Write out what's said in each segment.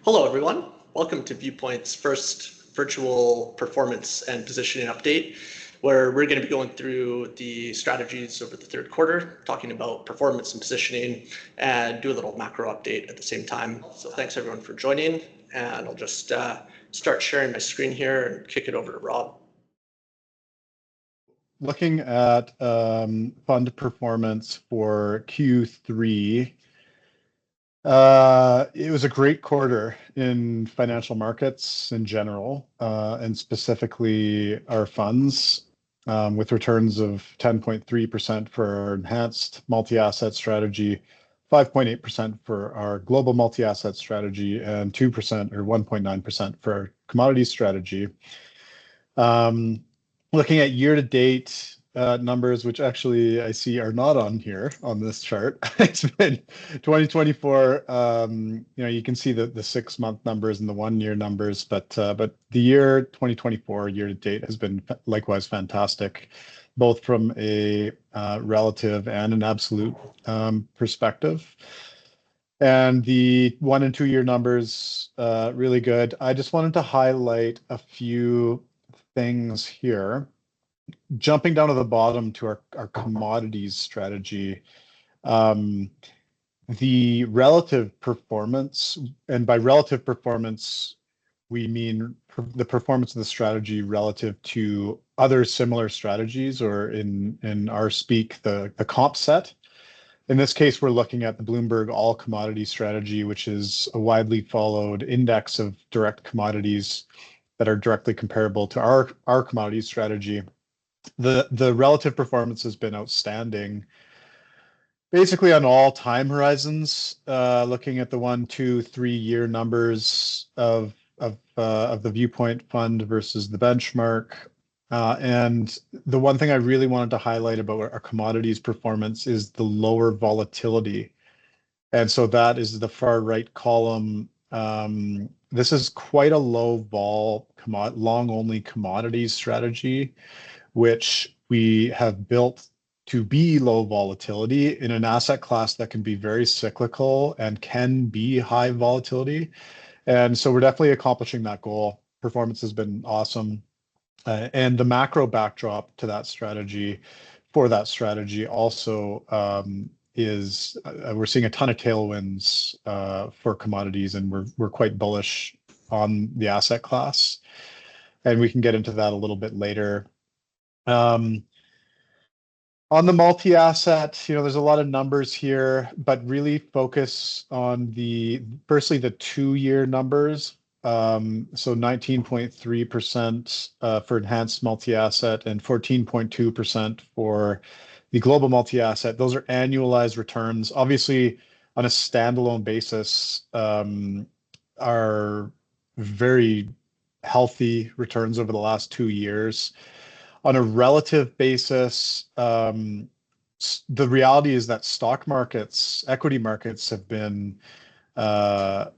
Hello, everyone. Welcome to Viewpoint's first virtual performance and positioning update, where we're going to be going through the strategies over the third quarter, talking about performance and positioning, and do a little macro update at the same time. So thanks, everyone, for joining, and I'll just start sharing my screen here and kick it over to Rob. Looking at fund performance for Q3, it was a great quarter in financial markets in general, and specifically our funds, with returns of 10.3% for our enhanced multi-asset strategy, 5.8% for our global multi-asset strategy, and 2% or 1.9% for our commodity strategy. Looking at year-to-date numbers, which actually I see are not on here on this chart. It's been 2024. You can see the 6-month numbers and the 1-year numbers, but the year 2024 year-to-date has been likewise fantastic, both from a relative and an absolute perspective. And the 1- and 2-year numbers really good. I just wanted to highlight a few things here. Jumping down to the bottom to our commodities strategy, the relative performance, and by relative performance, we mean the performance of the strategy relative to other similar strategies, or in our speak, the comp set. In this case, we're looking at the Bloomberg All Commodity Strategy, which is a widely followed index of direct commodities that are directly comparable to our commodities strategy. The relative performance has been outstanding, basically on all time horizons. Looking at the 1, 2, 3-year numbers of the Viewpoint Fund versus the benchmark. And the one thing I really wanted to highlight about our commodities performance is the lower volatility. And so that is the far right column. This is quite a low vol long only commodities strategy, which we have built to be low volatility in an asset class that can be very cyclical and can be high volatility. And so we're definitely accomplishing that goal. Performance has been awesome. And the macro backdrop to that strategy, also is we're seeing a ton of tailwinds for commodities, and we're quite bullish on the asset class. And we can get into that a little bit later. On the multi-asset, there's a lot of numbers here, but really focus on firstly the 2-year numbers. So 19.3% for enhanced multi-asset and 14.2% for the global multi-asset. Those are annualized returns. Obviously, on a standalone basis, are very healthy returns over the last 2 years. On a relative basis, the reality is that stock markets, equity markets have been on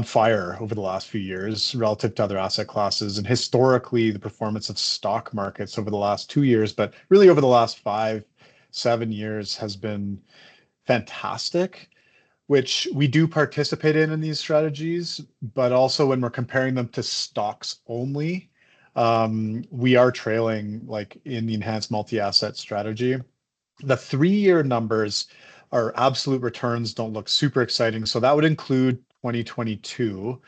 fire over the last few years relative to other asset classes. And historically, the performance of stock markets over the last 2 years, but really over the last 5-7 years, has been fantastic, which we do participate in these strategies. But also when we're comparing them to stocks only, we are trailing, like in the enhanced multi-asset strategy. The 3-year numbers, our absolute returns don't look super exciting. So that would include 2022,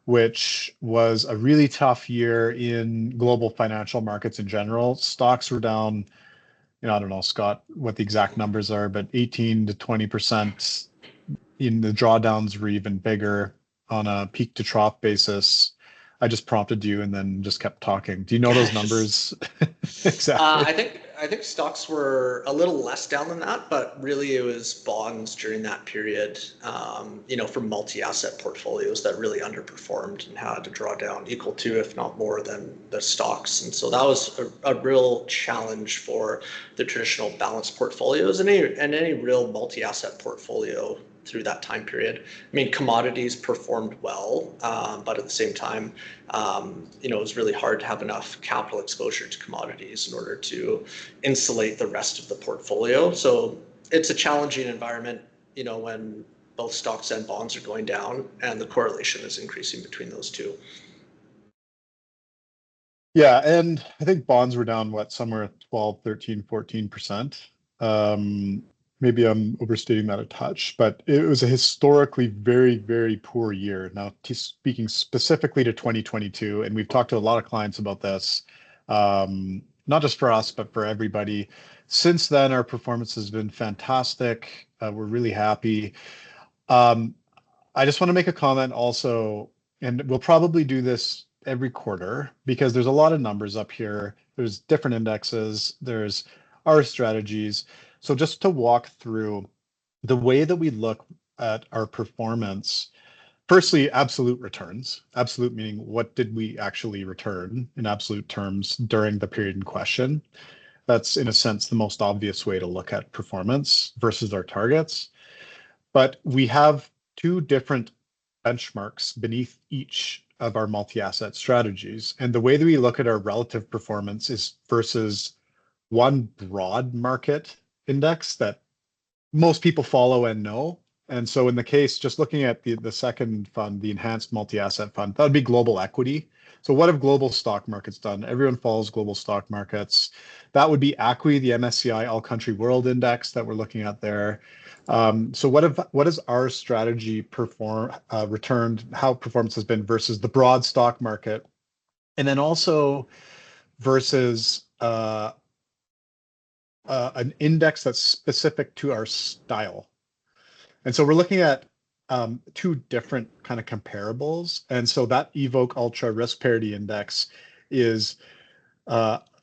which was a really tough year in global financial markets in general. Stocks were down, I don't know, Scott, what the exact numbers are, but 18 to 20%. In the drawdowns were even bigger on a peak to trough basis. I just prompted you and then just kept talking. Do you know those numbers exactly? I think stocks were a little less down than that, but really it was bonds during that period, for multi-asset portfolios that really underperformed and had to draw down equal to, if not more than, the stocks. And so that was a real challenge for the traditional balanced portfolios and any real multi-asset portfolio through that time period. I mean, commodities performed well, but at the same time, it was really hard to have enough capital exposure to commodities in order to insulate the rest of the portfolio. So it's a challenging environment, when both stocks and bonds are going down, and the correlation is increasing between those two. Yeah, and I think bonds were down, what, somewhere at 12, 13, 14%. Maybe I'm overstating that a touch, but it was a historically very, very poor year. Now, speaking specifically to 2022, and we've talked to a lot of clients about this, not just for us, but for everybody. Since then, our performance has been fantastic. We're really happy. I just want to make a comment also, and we'll probably do this every quarter because there's a lot of numbers up here. There's different indexes, there's our strategies. So just to walk through the way that we look at our performance, firstly, absolute returns. Absolute meaning what did we actually return in absolute terms during the period in question. That's in a sense the most obvious way to look at performance versus our targets. But we have two different benchmarks beneath each of our multi-asset strategies. And the way that we look at our relative performance is versus one broad market index that most people follow and know. And so in the case, just looking at the second fund, the enhanced multi-asset fund, that would be global equity. So what have global stock markets done? Everyone follows global stock markets. That would be ACWI, the MSCI All Country World Index that we're looking at there. So what has our strategy returned, how performance has been versus the broad stock market, and then also versus an index that's specific to our style. And so we're looking at two different kind of comparables. And so that Evoke Ultra Risk Parity Index is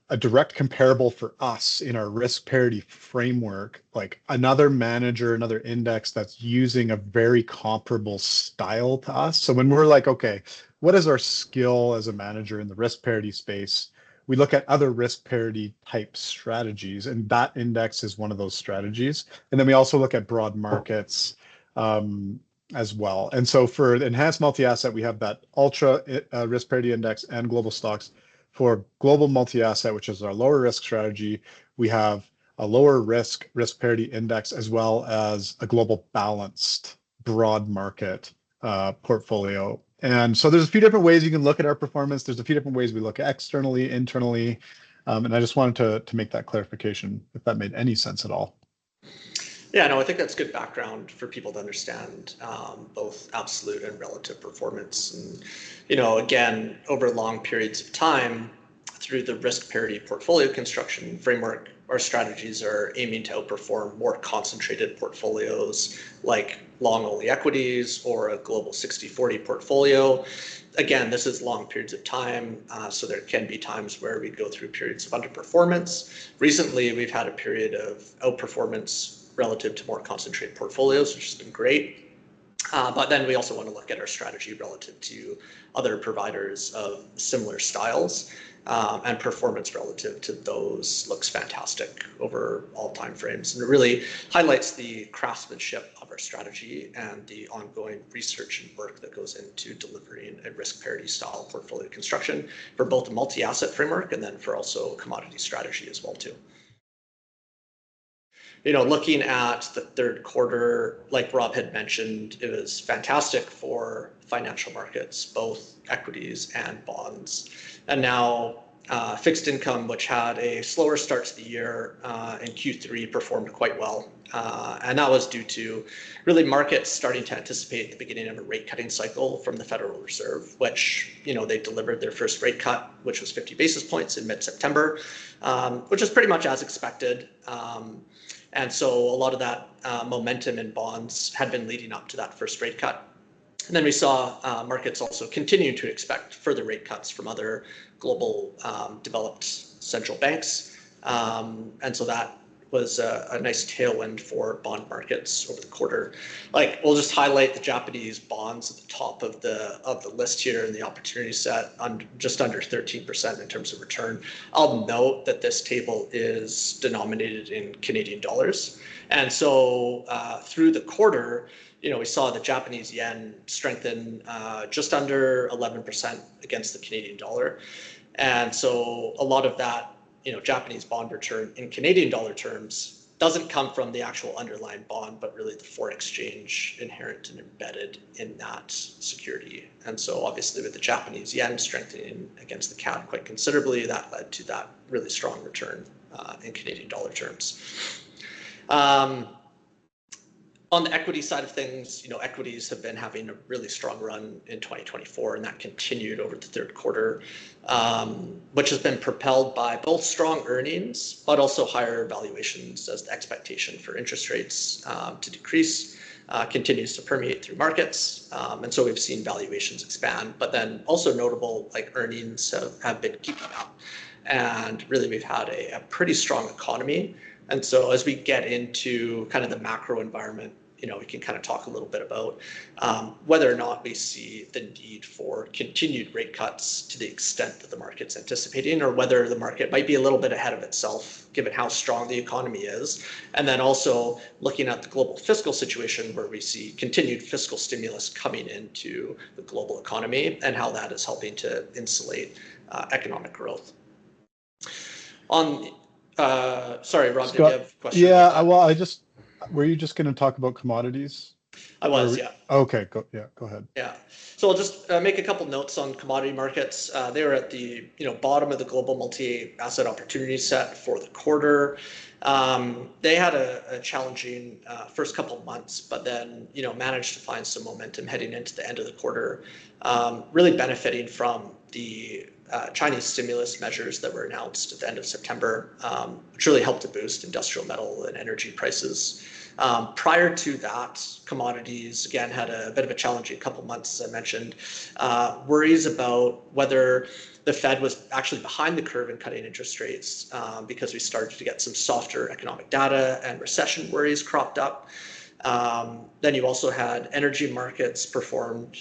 a direct comparable for us in our risk parity framework, like another manager, another index that's using a very comparable style to us. So when we're like, okay, what is our skill as a manager in the risk parity space? We look at other risk parity type strategies, and that index is one of those strategies. And then we also look at broad markets as well. And so for the enhanced multi-asset, we have that ultra risk parity index and global stocks. For global multi-asset, which is our lower risk strategy, we have a lower risk parity index as well as a global balanced broad market portfolio. And so there's a few different ways you can look at our performance. There's a few different ways we look externally, internally. And I just wanted to make that clarification, if that made any sense at all. Yeah, no, I think that's good background for people to understand both absolute and relative performance. And, again, over long periods of time, through the risk parity portfolio construction framework, our strategies are aiming to outperform more concentrated portfolios like long-only equities or a global 60-40 portfolio. Again, this is long periods of time, so there can be times where we go through periods of underperformance. Recently, we've had a period of outperformance relative to more concentrated portfolios, which has been great. But then we also want to look at our strategy relative to other providers of similar styles, and performance relative to those looks fantastic over all time frames. And it really highlights the craftsmanship of our strategy and the ongoing research and work that goes into delivering a risk parity style portfolio construction for both a multi-asset framework and then for also a commodity strategy as well too. Looking at the third quarter, like Rob had mentioned, it was fantastic for financial markets, both equities and bonds. And now fixed income, which had a slower start to the year in Q3, performed quite well. And that was due to really markets starting to anticipate the beginning of a rate cutting cycle from the Federal Reserve, which, they delivered their first rate cut, which was 50 basis points in mid-September, which is pretty much as expected. And so a lot of that momentum in bonds had been leading up to that first rate cut. And then we saw markets also continue to expect further rate cuts from other global developed central banks. And so that was a nice tailwind for bond markets over the quarter. Like, we'll just highlight the Japanese bonds at the top of the list here in the opportunity set, just under 13% in terms of return. I'll note that this table is denominated in Canadian dollars. And so through the quarter, we saw the Japanese yen strengthen just under 11% against the Canadian dollar. And so a lot of that, Japanese bond return in Canadian dollar terms doesn't come from the actual underlying bond, but really the foreign exchange inherent and embedded in that security. And so obviously with the Japanese yen strengthening against the CAD quite considerably, that led to that really strong return in Canadian dollar terms. On the equity side of things, equities have been having a really strong run in 2024, and that continued over the third quarter, which has been propelled by both strong earnings, but also higher valuations as the expectation for interest rates to decrease continues to permeate through markets. And so we've seen valuations expand, but then also notable, like earnings have been keeping up. And really, we've had a pretty strong economy. And so as we get into kind of the macro environment, we can kind of talk a little bit about whether or not we see the need for continued rate cuts to the extent that the market's anticipating, or whether the market might be a little bit ahead of itself, given how strong the economy is. And then also looking at the global fiscal situation, where we see continued fiscal stimulus coming into the global economy and how that is helping to insulate economic growth. Sorry, Rob, did you have a question? Yeah, well, were you just going to talk about commodities? I was, yeah. Okay, go ahead. Yeah, so I'll just make a couple notes on commodity markets. They were at the bottom of the global multi-asset opportunity set for the quarter. They had a challenging first couple months, but then managed to find some momentum heading into the end of the quarter, really benefiting from the Chinese stimulus measures that were announced at the end of September, which really helped to boost industrial metal and energy prices. Prior to that, commodities, again, had a bit of a challenging couple months, as I mentioned. Worries about whether the Fed was actually behind the curve in cutting interest rates because we started to get some softer economic data and recession worries cropped up. Then you also had energy markets performed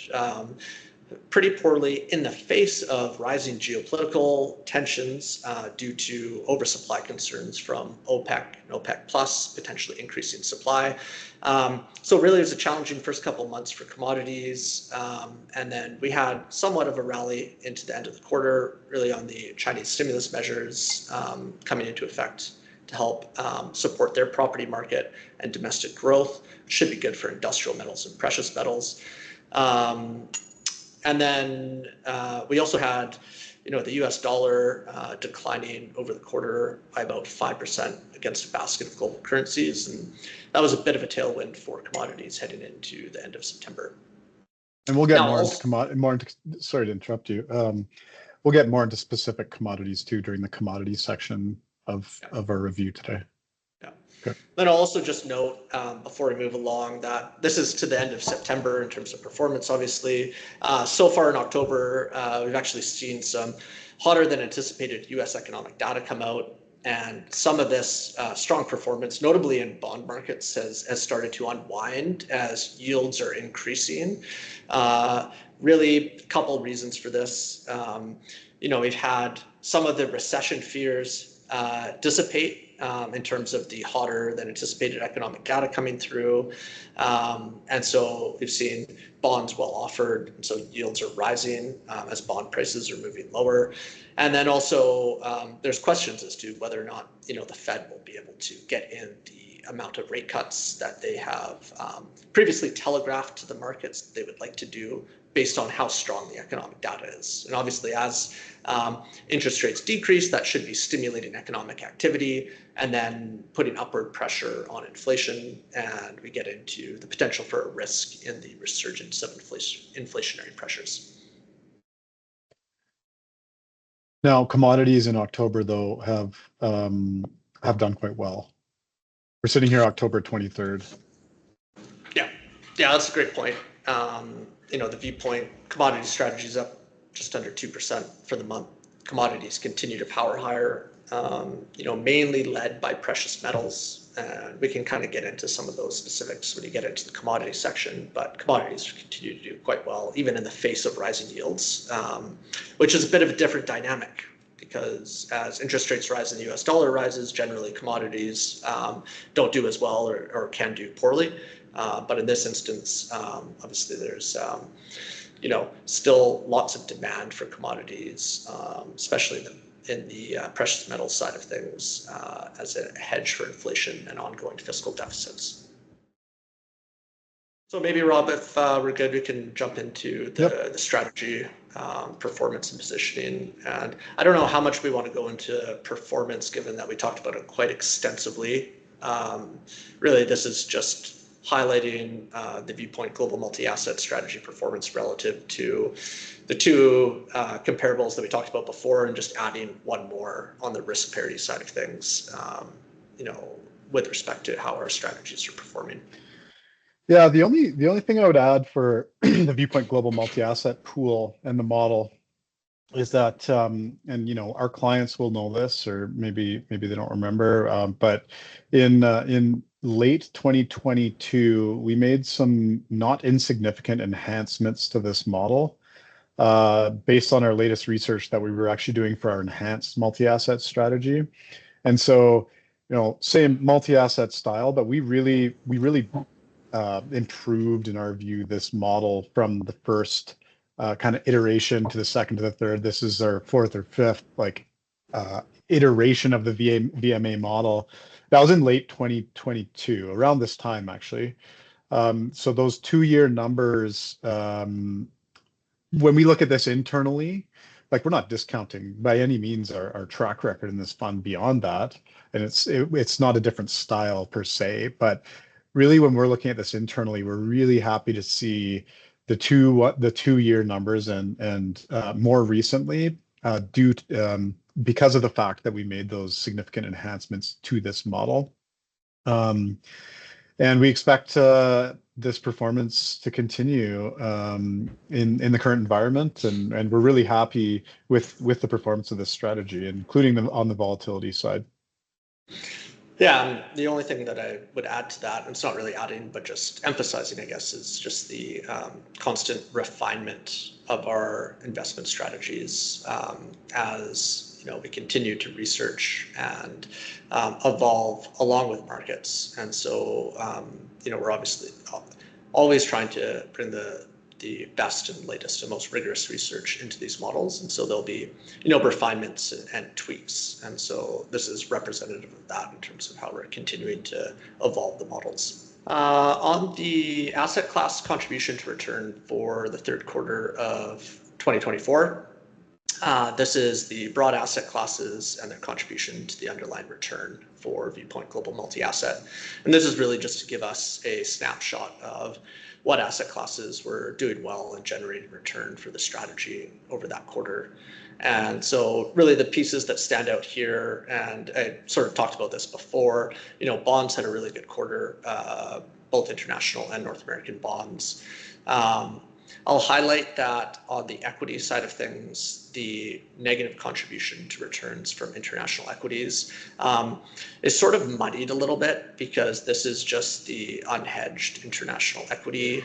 pretty poorly in the face of rising geopolitical tensions due to oversupply concerns from OPEC and OPEC Plus, potentially increasing supply. So really it was a challenging first couple months for commodities. And then we had somewhat of a rally into the end of the quarter, really on the Chinese stimulus measures coming into effect to help support their property market and domestic growth. Should be good for industrial metals and precious metals. And then we also had, the US dollar declining over the quarter by about 5% against a basket of global currencies. And that was a bit of a tailwind for commodities heading into the end of September. And we'll get sorry to interrupt you. We'll get more into specific commodities too during the commodity section of our review today. Then I'll also just note before we move along that this is to the end of September in terms of performance, obviously. So far in October, we've actually seen some hotter than anticipated US economic data come out. And some of this strong performance, notably in bond markets, has started to unwind as yields are increasing. Really, a couple of reasons for this. We've had some of the recession fears dissipate in terms of the hotter than anticipated economic data coming through. And so we've seen bonds well offered, and so yields are rising as bond prices are moving lower. And then also there's questions as to whether or not the Fed will be able to get in the amount of rate cuts that they have previously telegraphed to the markets that they would like to do based on how strong the economic data is. And obviously as interest rates decrease, that should be stimulating economic activity and then putting upward pressure on inflation. And we get into the potential for a risk in the resurgence of inflationary pressures. Now, commodities in October, though, have done quite well. We're sitting here October 23rd. Yeah, that's a great point. The viewpoint commodity strategy is up just under 2% for the month. Commodities continue to power higher, mainly led by precious metals. And we can kind of get into some of those specifics when you get into the commodity section, but commodities continue to do quite well, even in the face of rising yields, which is a bit of a different dynamic because as interest rates rise and the US dollar rises, generally commodities don't do as well or can do poorly. But in this instance, obviously there's still lots of demand for commodities, especially in the in the precious metal side of things as a hedge for inflation and ongoing fiscal deficits. So maybe, Rob, if we're good, we can jump into the strategy, performance and positioning. And I don't know how much we want to go into performance, given that we talked about it quite extensively. Really, this is just highlighting the Viewpoint Global Multi-Asset Strategy performance relative to the two comparables that we talked about before, and just adding one more on the risk parity side of things, with respect to how our strategies are performing. Yeah, the only thing I would add for the Viewpoint Global Multi-Asset pool and the model is that, and our clients will know this, or maybe they don't remember, but in late 2022, we made some not insignificant enhancements to this model based on our latest research that we were actually doing for our enhanced multi-asset strategy. And so, same multi-asset style, but we really improved, in our view, this model from the first kind of iteration to the second to the third. This is our fourth or fifth iteration of the VMA model. That was in late 2022, around this time, actually. So those 2-year numbers, when we look at this internally, we're not discounting by any means our track record in this fund beyond that. And it's not a different style per se, but really, when we're looking at this internally, we're really happy to see the 2-year numbers, and more recently, because of the fact that we made those significant enhancements to this model. And we expect this performance to continue in the current environment, and we're really happy with the performance of this strategy, including on the volatility side. Yeah, the only thing that I would add to that, and it's not really adding, but just emphasizing, I guess, is just the constant refinement of our investment strategies as we continue to research and evolve along with markets. And so, we're obviously always trying to bring the best and latest and most rigorous research into these models. And so there'll be, refinements and tweaks. And so this is representative of that in terms of how we're continuing to evolve the models. On the asset class contribution to return for the third quarter of 2024, this is the broad asset classes and their contribution to the underlying return for Viewpoint Global Multi-Asset. And this is really just to give us a snapshot of what asset classes were doing well and generating return for the strategy over that quarter. And so really the pieces that stand out here, and I sort of talked about this before, bonds had a really good quarter, both international and North American bonds. I'll highlight that on the equity side of things, the negative contribution to returns from international equities is sort of muddied a little bit, because this is just the unhedged international equity,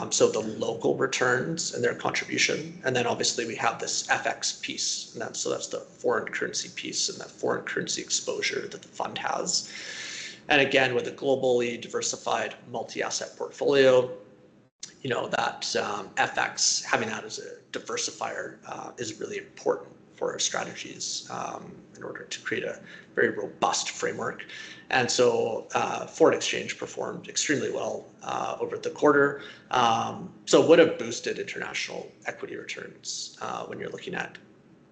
so the local returns and their contribution. And then obviously we have this FX piece, and that's the foreign currency piece and that foreign currency exposure that the fund has. And again, with a globally diversified multi-asset portfolio, that FX, having that as a diversifier, is really important for our strategies in order to create a very robust framework. And so foreign exchange performed extremely well over the quarter. So it would have boosted international equity returns when you're looking at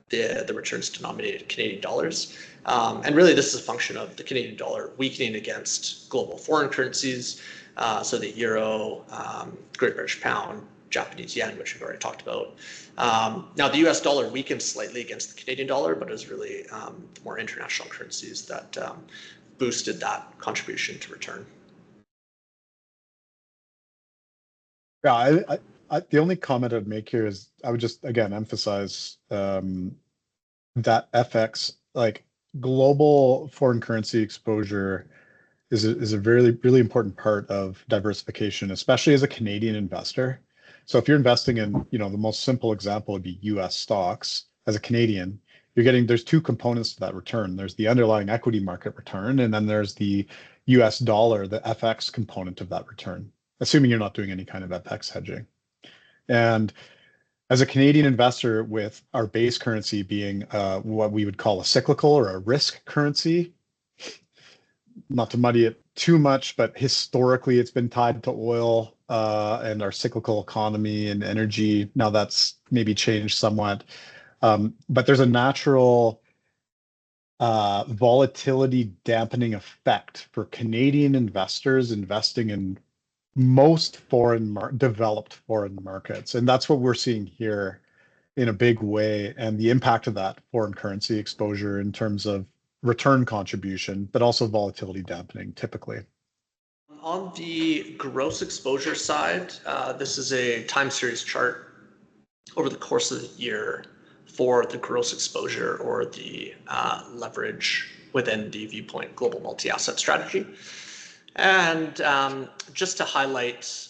the returns denominated in Canadian dollars. And really, this is a function of the Canadian dollar weakening against global foreign currencies. So the euro, Great British pound, Japanese yen, which we've already talked about. Now, the US dollar weakened slightly against the Canadian dollar, but it was really the more international currencies that boosted that contribution to return. Yeah, the only comment I'd make here is I would just, again, emphasize that FX, global foreign currency exposure, is a really important part of diversification, especially as a Canadian investor. So if you're investing in, the most simple example would be US stocks. As a Canadian, there's two components to that return. There's the underlying equity market return, and then there's the US dollar, the FX component of that return, assuming you're not doing any kind of FX hedging. And As a Canadian investor with our base currency being what we would call a cyclical or a risk currency, not to muddy it too much, but historically it's been tied to oil and our cyclical economy and energy. Now that's maybe changed somewhat. But there's a natural volatility dampening effect for Canadian investors investing in most developed foreign markets. And that's what we're seeing here in a big way, and the impact of that foreign currency exposure in terms of return contribution, but also volatility dampening typically. On the gross exposure side, this is a time series chart over the course of the year for the gross exposure or the leverage within the Viewpoint Global Multi-Asset Strategy. And just to highlight,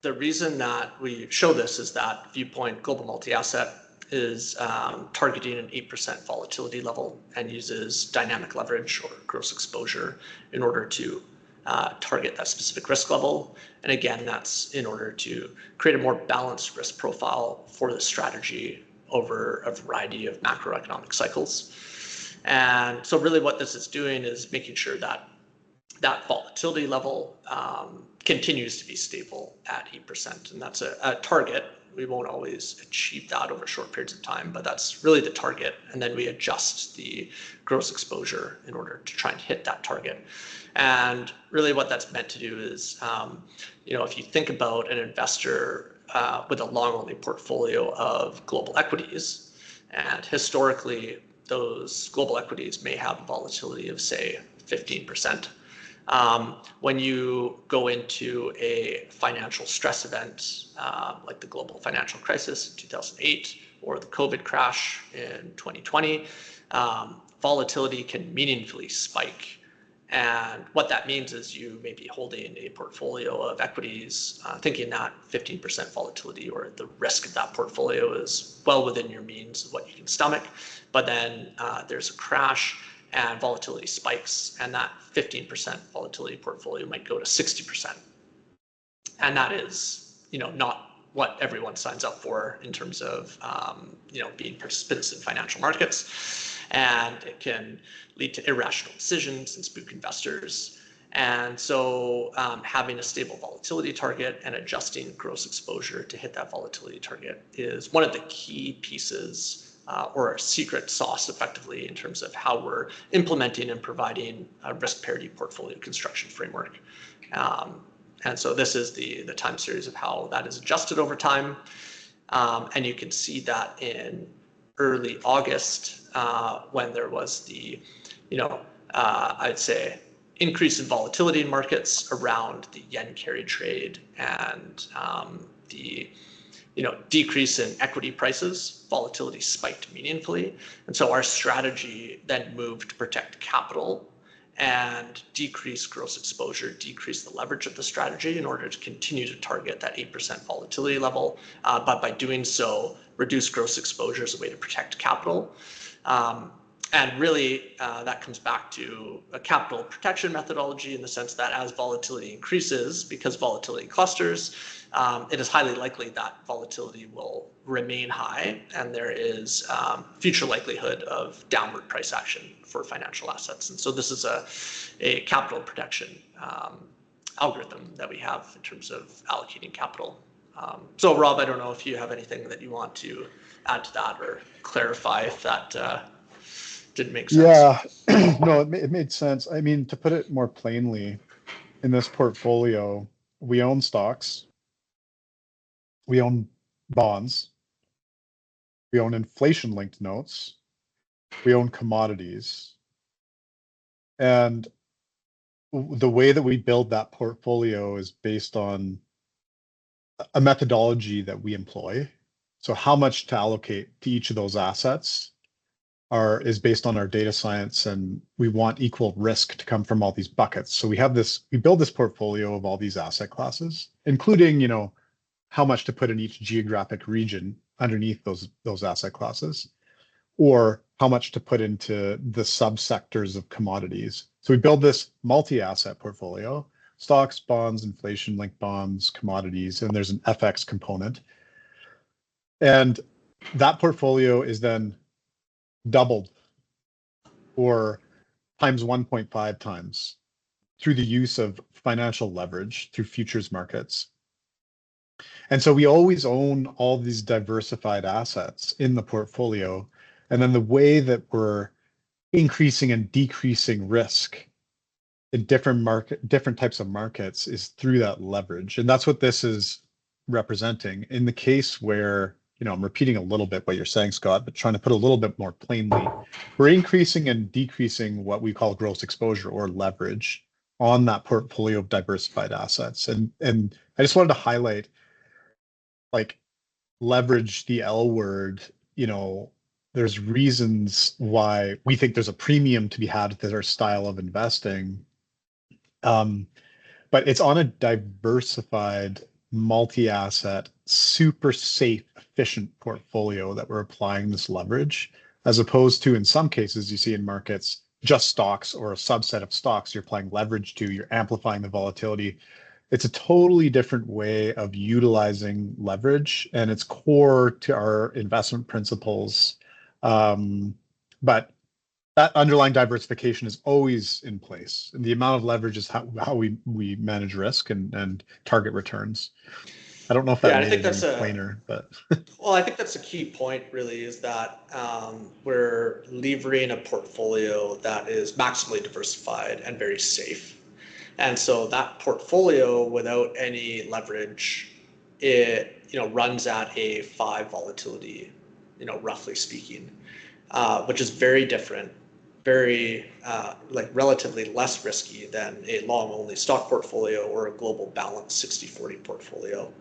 the reason that we show this is that Viewpoint Global Multi-Asset is targeting an 8% volatility level and uses dynamic leverage or gross exposure in order to target that specific risk level. And again, that's in order to create a more balanced risk profile for the strategy over a variety of macroeconomic cycles. And so really what this is doing is making sure that that volatility level continues to be stable at 8%. And that's a target. We won't always achieve that over short periods of time, but that's really the target. And then we adjust the gross exposure in order to try and hit that target. And really what that's meant to do is, if you think about an investor with a long-only portfolio of global equities, and historically those global equities may have a volatility of, say, 15%. When you go into a financial stress event like the global financial crisis in 2008 or the COVID crash in 2020, volatility can meaningfully spike. And what that means is you may be holding a portfolio of equities thinking that 15% volatility or the risk of that portfolio is well within your means of what you can stomach. But then there's a crash and volatility spikes, and that 15% volatility portfolio might go to 60%. And that is, not what everyone signs up for in terms of, being participants in financial markets. And it can lead to irrational decisions and spook investors. And so having a stable volatility target and adjusting gross exposure to hit that volatility target is one of the key pieces or a secret sauce effectively in terms of how we're implementing and providing a risk parity portfolio construction framework. And so this is the time series of how that is adjusted over time. And you can see that in early August when there was the, I'd say, increase in volatility in markets around the yen carry trade and the decrease in equity prices. Volatility spiked meaningfully. And so our strategy then moved to protect capital and decrease gross exposure, decrease the leverage of the strategy in order to continue to target that 8% volatility level. But by doing so, reduce gross exposure as a way to protect capital. And really, that comes back to a capital protection methodology in the sense that as volatility increases, because volatility clusters, it is highly likely that volatility will remain high, and there is future likelihood of downward price action for financial assets. And so this is a capital protection algorithm that we have in terms of allocating capital. So Rob, I don't know if you have anything that you want to add to that or clarify if that didn't make sense. Yeah, no, it made sense. I mean, to put it more plainly, in this portfolio, we own stocks, we own bonds, we own inflation-linked notes, we own commodities. And the way that we build that portfolio is based on a methodology that we employ. So how much to allocate to each of those assets is based on our data science, and we want equal risk to come from all these buckets. So we build this portfolio of all these asset classes, including, how much to put in each geographic region underneath those asset classes, or how much to put into the subsectors of commodities. So we build this multi-asset portfolio stocks, bonds, inflation-linked bonds, commodities, and there's an FX component. And that portfolio is then doubled or times 1.5 times through the use of financial leverage through futures markets. And so we always own all these diversified assets in the portfolio. And then the way that we're increasing and decreasing risk in different types of markets is through that leverage. And that's what this is representing. In the case where, I'm repeating a little bit what you're saying, Scott, but trying to put a little bit more plainly, we're increasing and decreasing what we call gross exposure or leverage on that portfolio of diversified assets. And I just wanted to highlight, like, leverage, the L word, there's reasons why we think there's a premium to be had with our style of investing. But it's on a diversified, multi-asset, super safe, efficient portfolio that we're applying this leverage, as opposed to, in some cases, you see in markets, just stocks or a subset of stocks you're applying leverage to, you're amplifying the volatility. It's a totally different way of utilizing leverage, and it's core to our investment principles. But that underlying diversification is always in place. And the amount of leverage is how we manage risk and target returns. I don't know if that Yeah, I made think it that's any plainer, but well, I think that's a key point really is that we're levering a portfolio that is maximally diversified and very safe. And so that portfolio without any leverage, it runs at a 5 volatility, roughly speaking, which is very different, very like relatively less risky than a long only stock portfolio or a global balanced 60-40 portfolio.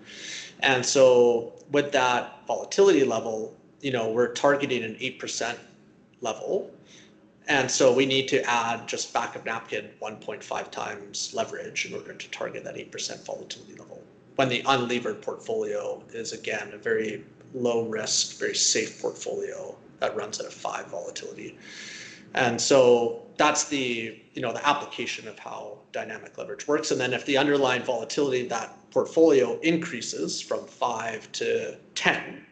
And so with that volatility level, we're targeting an 8% level. And so we need to add just back of napkin 1.5 times leverage in order to target that 8% volatility level. When the unlevered portfolio is, again, a very low risk, very safe portfolio that runs at a 5 volatility. And so that's the application of how dynamic leverage works. And then if the underlying volatility of that portfolio increases from 5 to 10,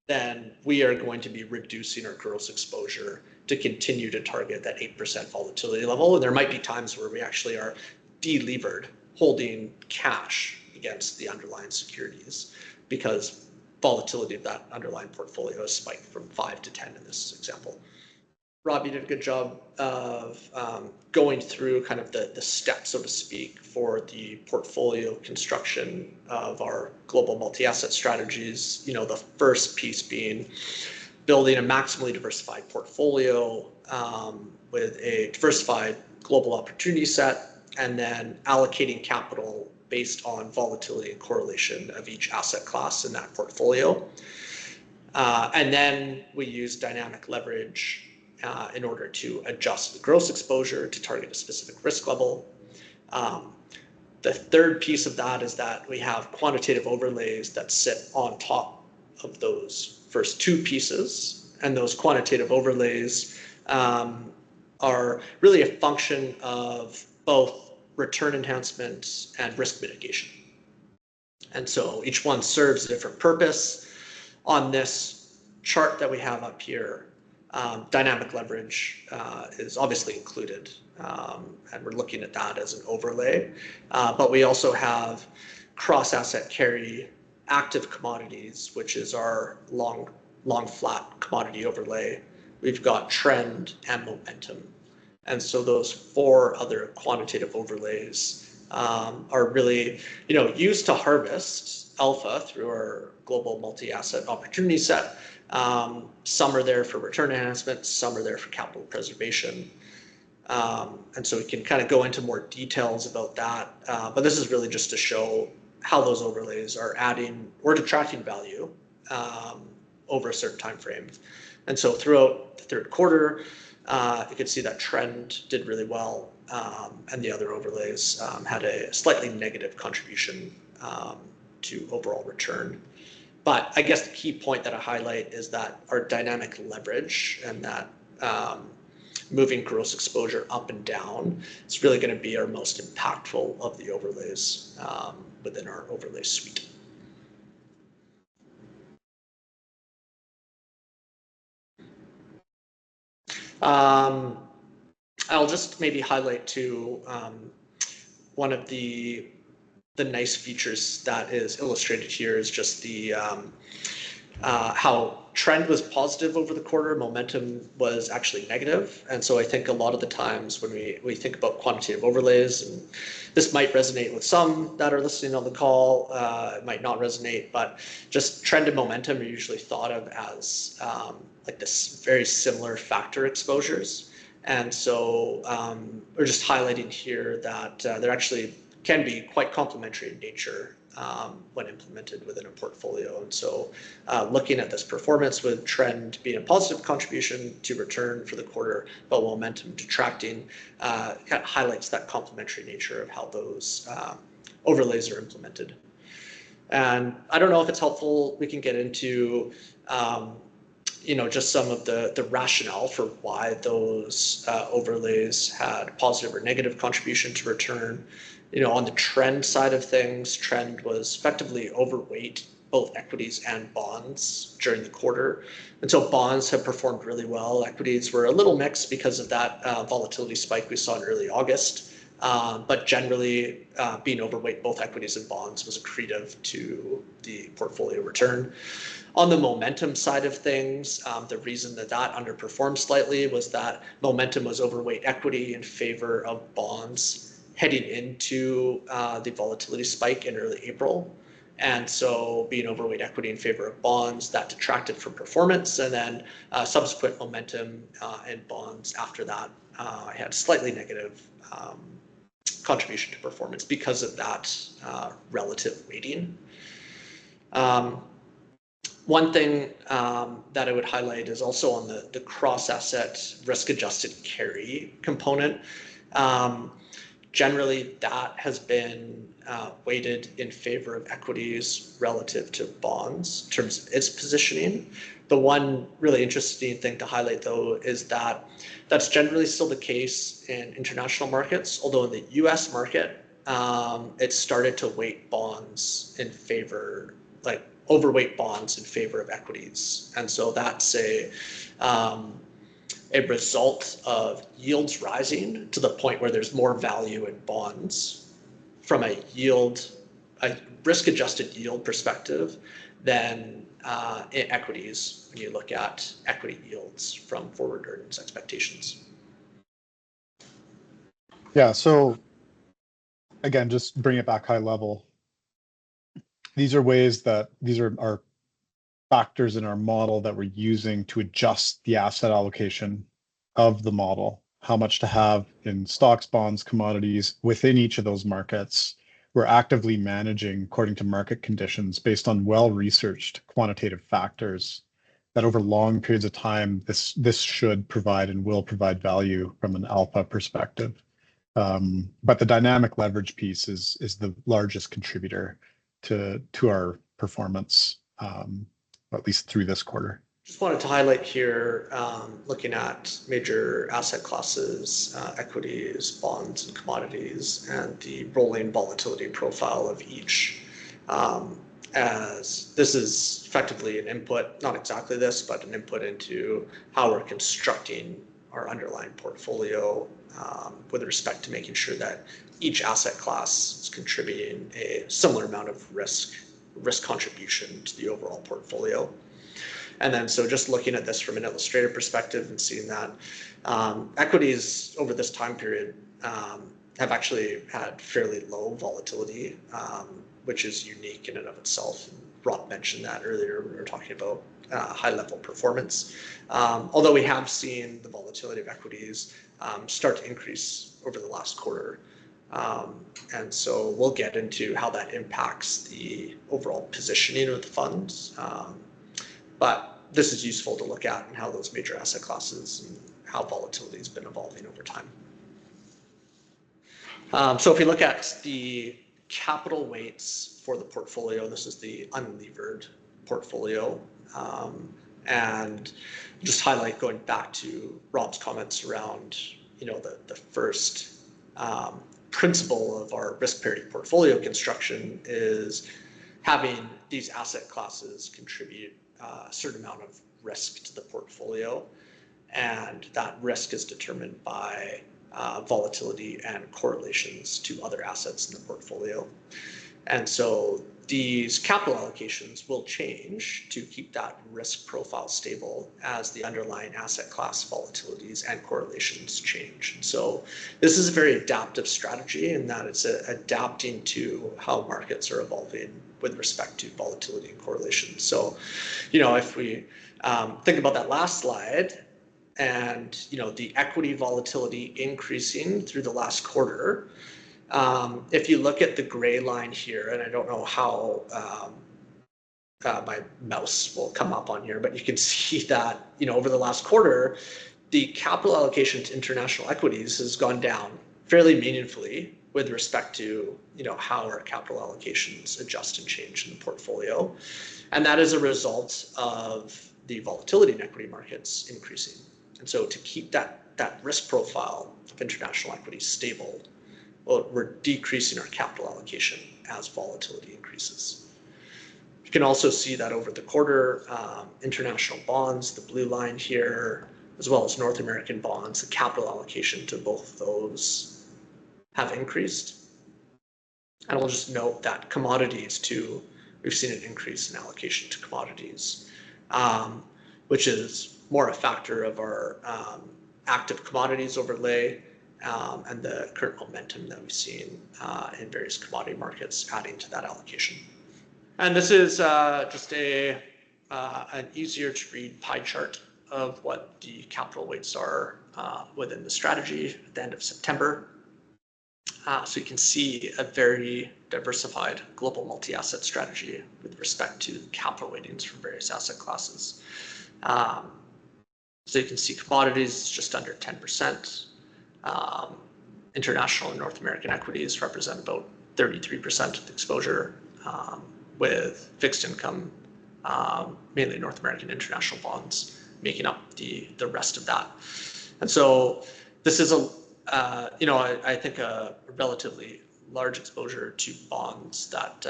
then we are going to be reducing our gross exposure to continue to target that 8% volatility level. And there might be times where we actually are delevered, holding cash against the underlying securities because volatility of that underlying portfolio has spiked from 5 to 10 in this example. Rob, you did a good job of going through kind of the steps, so to speak, for the portfolio construction of our global multi-asset strategies. The first piece being building a maximally diversified portfolio with a diversified global opportunity set, and then allocating capital based on volatility and correlation of each asset class in that portfolio. And then we use dynamic leverage in order to adjust the gross exposure to target a specific risk level. The third piece of that is that we have quantitative overlays that sit on top of those first two pieces. And those quantitative overlays are really a function of both return enhancement and risk mitigation. And so each one serves a different purpose. On this chart that we have up here, dynamic leverage is obviously included, and we're looking at that as an overlay. But we also have cross-asset carry, active commodities, which is our long flat commodity overlay. We've got trend and momentum. And so those 4 other quantitative overlays are really, used to harvest alpha through our global multi-asset opportunity set. Some are there for return enhancement, some are there for capital preservation. And so we can kind of go into more details about that. But this is really just to show how those overlays are adding or detracting value over a certain time frame. And so throughout the third quarter, you can see that trend did really well, and the other overlays had a slightly negative contribution to overall return. But I guess the key point that I highlight is that our dynamic leverage and that moving gross exposure up and down, it's really going to be our most impactful of the overlays within our overlay suite. I'll just maybe highlight too one of the nice features that is illustrated here is just the how trend was positive over the quarter, momentum was actually negative. And so I think a lot of the times when we think about quantitative overlays, and this might resonate with some that are listening on the call, it might not resonate, but just trend and momentum are usually thought of as like this very similar factor exposures. And so we're just highlighting here that there actually can be quite complementary in nature when implemented within a portfolio. And so looking at this performance with trend being a positive contribution to return for the quarter, but momentum detracting, kind of highlights that complementary nature of how those overlays are implemented. And I don't know if it's helpful, we can get into just some of the rationale for why those overlays had positive or negative contribution to return. On the trend side of things, trend was effectively overweight both equities and bonds during the quarter. And so bonds have performed really well. Equities were a little mixed because of that volatility spike we saw in early August. But generally, being overweight both equities and bonds was accretive to the portfolio return. On the momentum side of things, the reason that underperformed slightly was that momentum was overweight equity in favor of bonds heading into the volatility spike in early April. And so being overweight equity in favor of bonds, that detracted from performance. And then subsequent momentum and bonds after that had slightly negative contribution to performance because of that relative weighting. One thing that I would highlight is also on the cross-asset risk-adjusted carry component. Generally, that has been weighted in favor of equities relative to bonds in terms of its positioning. The one really interesting thing to highlight, though, is that that's generally still the case in international markets, although in the US market, it started to weight bonds in favor, like overweight bonds in favor of equities. And so that's a result of yields rising to the point where there's more value in bonds from a risk-adjusted yield perspective than in equities when you look at equity yields from forward earnings expectations. Yeah, so again, just bring it back high level. These are our factors in our model that we're using to adjust the asset allocation of the model, how much to have in stocks, bonds, commodities within each of those markets. We're actively managing according to market conditions based on well-researched quantitative factors that over long periods of time, this should provide and will provide value from an alpha perspective. But the dynamic leverage piece is the largest contributor to our performance, at least through this quarter. Just wanted to highlight here, looking at major asset classes, equities, bonds, and commodities, and the rolling volatility profile of each. As this is effectively an input, not exactly this, but an input into how we're constructing our underlying portfolio with respect to making sure that each asset class is contributing a similar amount of risk contribution to the overall portfolio. And then so just looking at this from an illustrative perspective and seeing that equities over this time period have actually had fairly low volatility, which is unique in and of itself. Rob mentioned that earlier when we were talking about high level performance. Although we have seen the volatility of equities start to increase over the last quarter. And so we'll get into how that impacts the overall positioning of the funds. But this is useful to look at and how those major asset classes and how volatility has been evolving over time. So if we look at the capital weights for the portfolio, this is the unlevered portfolio. And just highlight, going back to Rob's comments around, the first principle of our risk parity portfolio construction is having these asset classes contribute a certain amount of risk to the portfolio. And that risk is determined by volatility and correlations to other assets in the portfolio. And so these capital allocations will change to keep that risk profile stable as the underlying asset class volatilities and correlations change. And so this is a very adaptive strategy in that it's adapting to how markets are evolving with respect to volatility and correlation. So, if we think about that last slide, and the equity volatility increasing through the last quarter. If you look at the gray line here, and I don't know how my mouse will come up on here, but you can see that over the last quarter, the capital allocation to international equities has gone down fairly meaningfully with respect to how our capital allocations adjust and change in the portfolio, and that is a result of the volatility in equity markets increasing. And so to keep that risk profile of international equities stable, well, we're decreasing our capital allocation as volatility increases. You can also see that over the quarter, international bonds, the blue line here, as well as North American bonds, the capital allocation to both of those have increased. And we'll just note that commodities too, we've seen an increase in allocation to commodities, which is more a factor of our active commodities overlay and the current momentum that we've seen in various commodity markets adding to that allocation. And this is just an easier to read pie chart of what the capital weights are within the strategy at the end of September. So you can see a very diversified global multi-asset strategy with respect to capital weightings for various asset classes. So you can see commodities just under 10%. International and North American equities represent about 33% of the exposure, with fixed income, mainly North American international bonds, making up the rest of that. And so this is I think a relatively large exposure to bonds that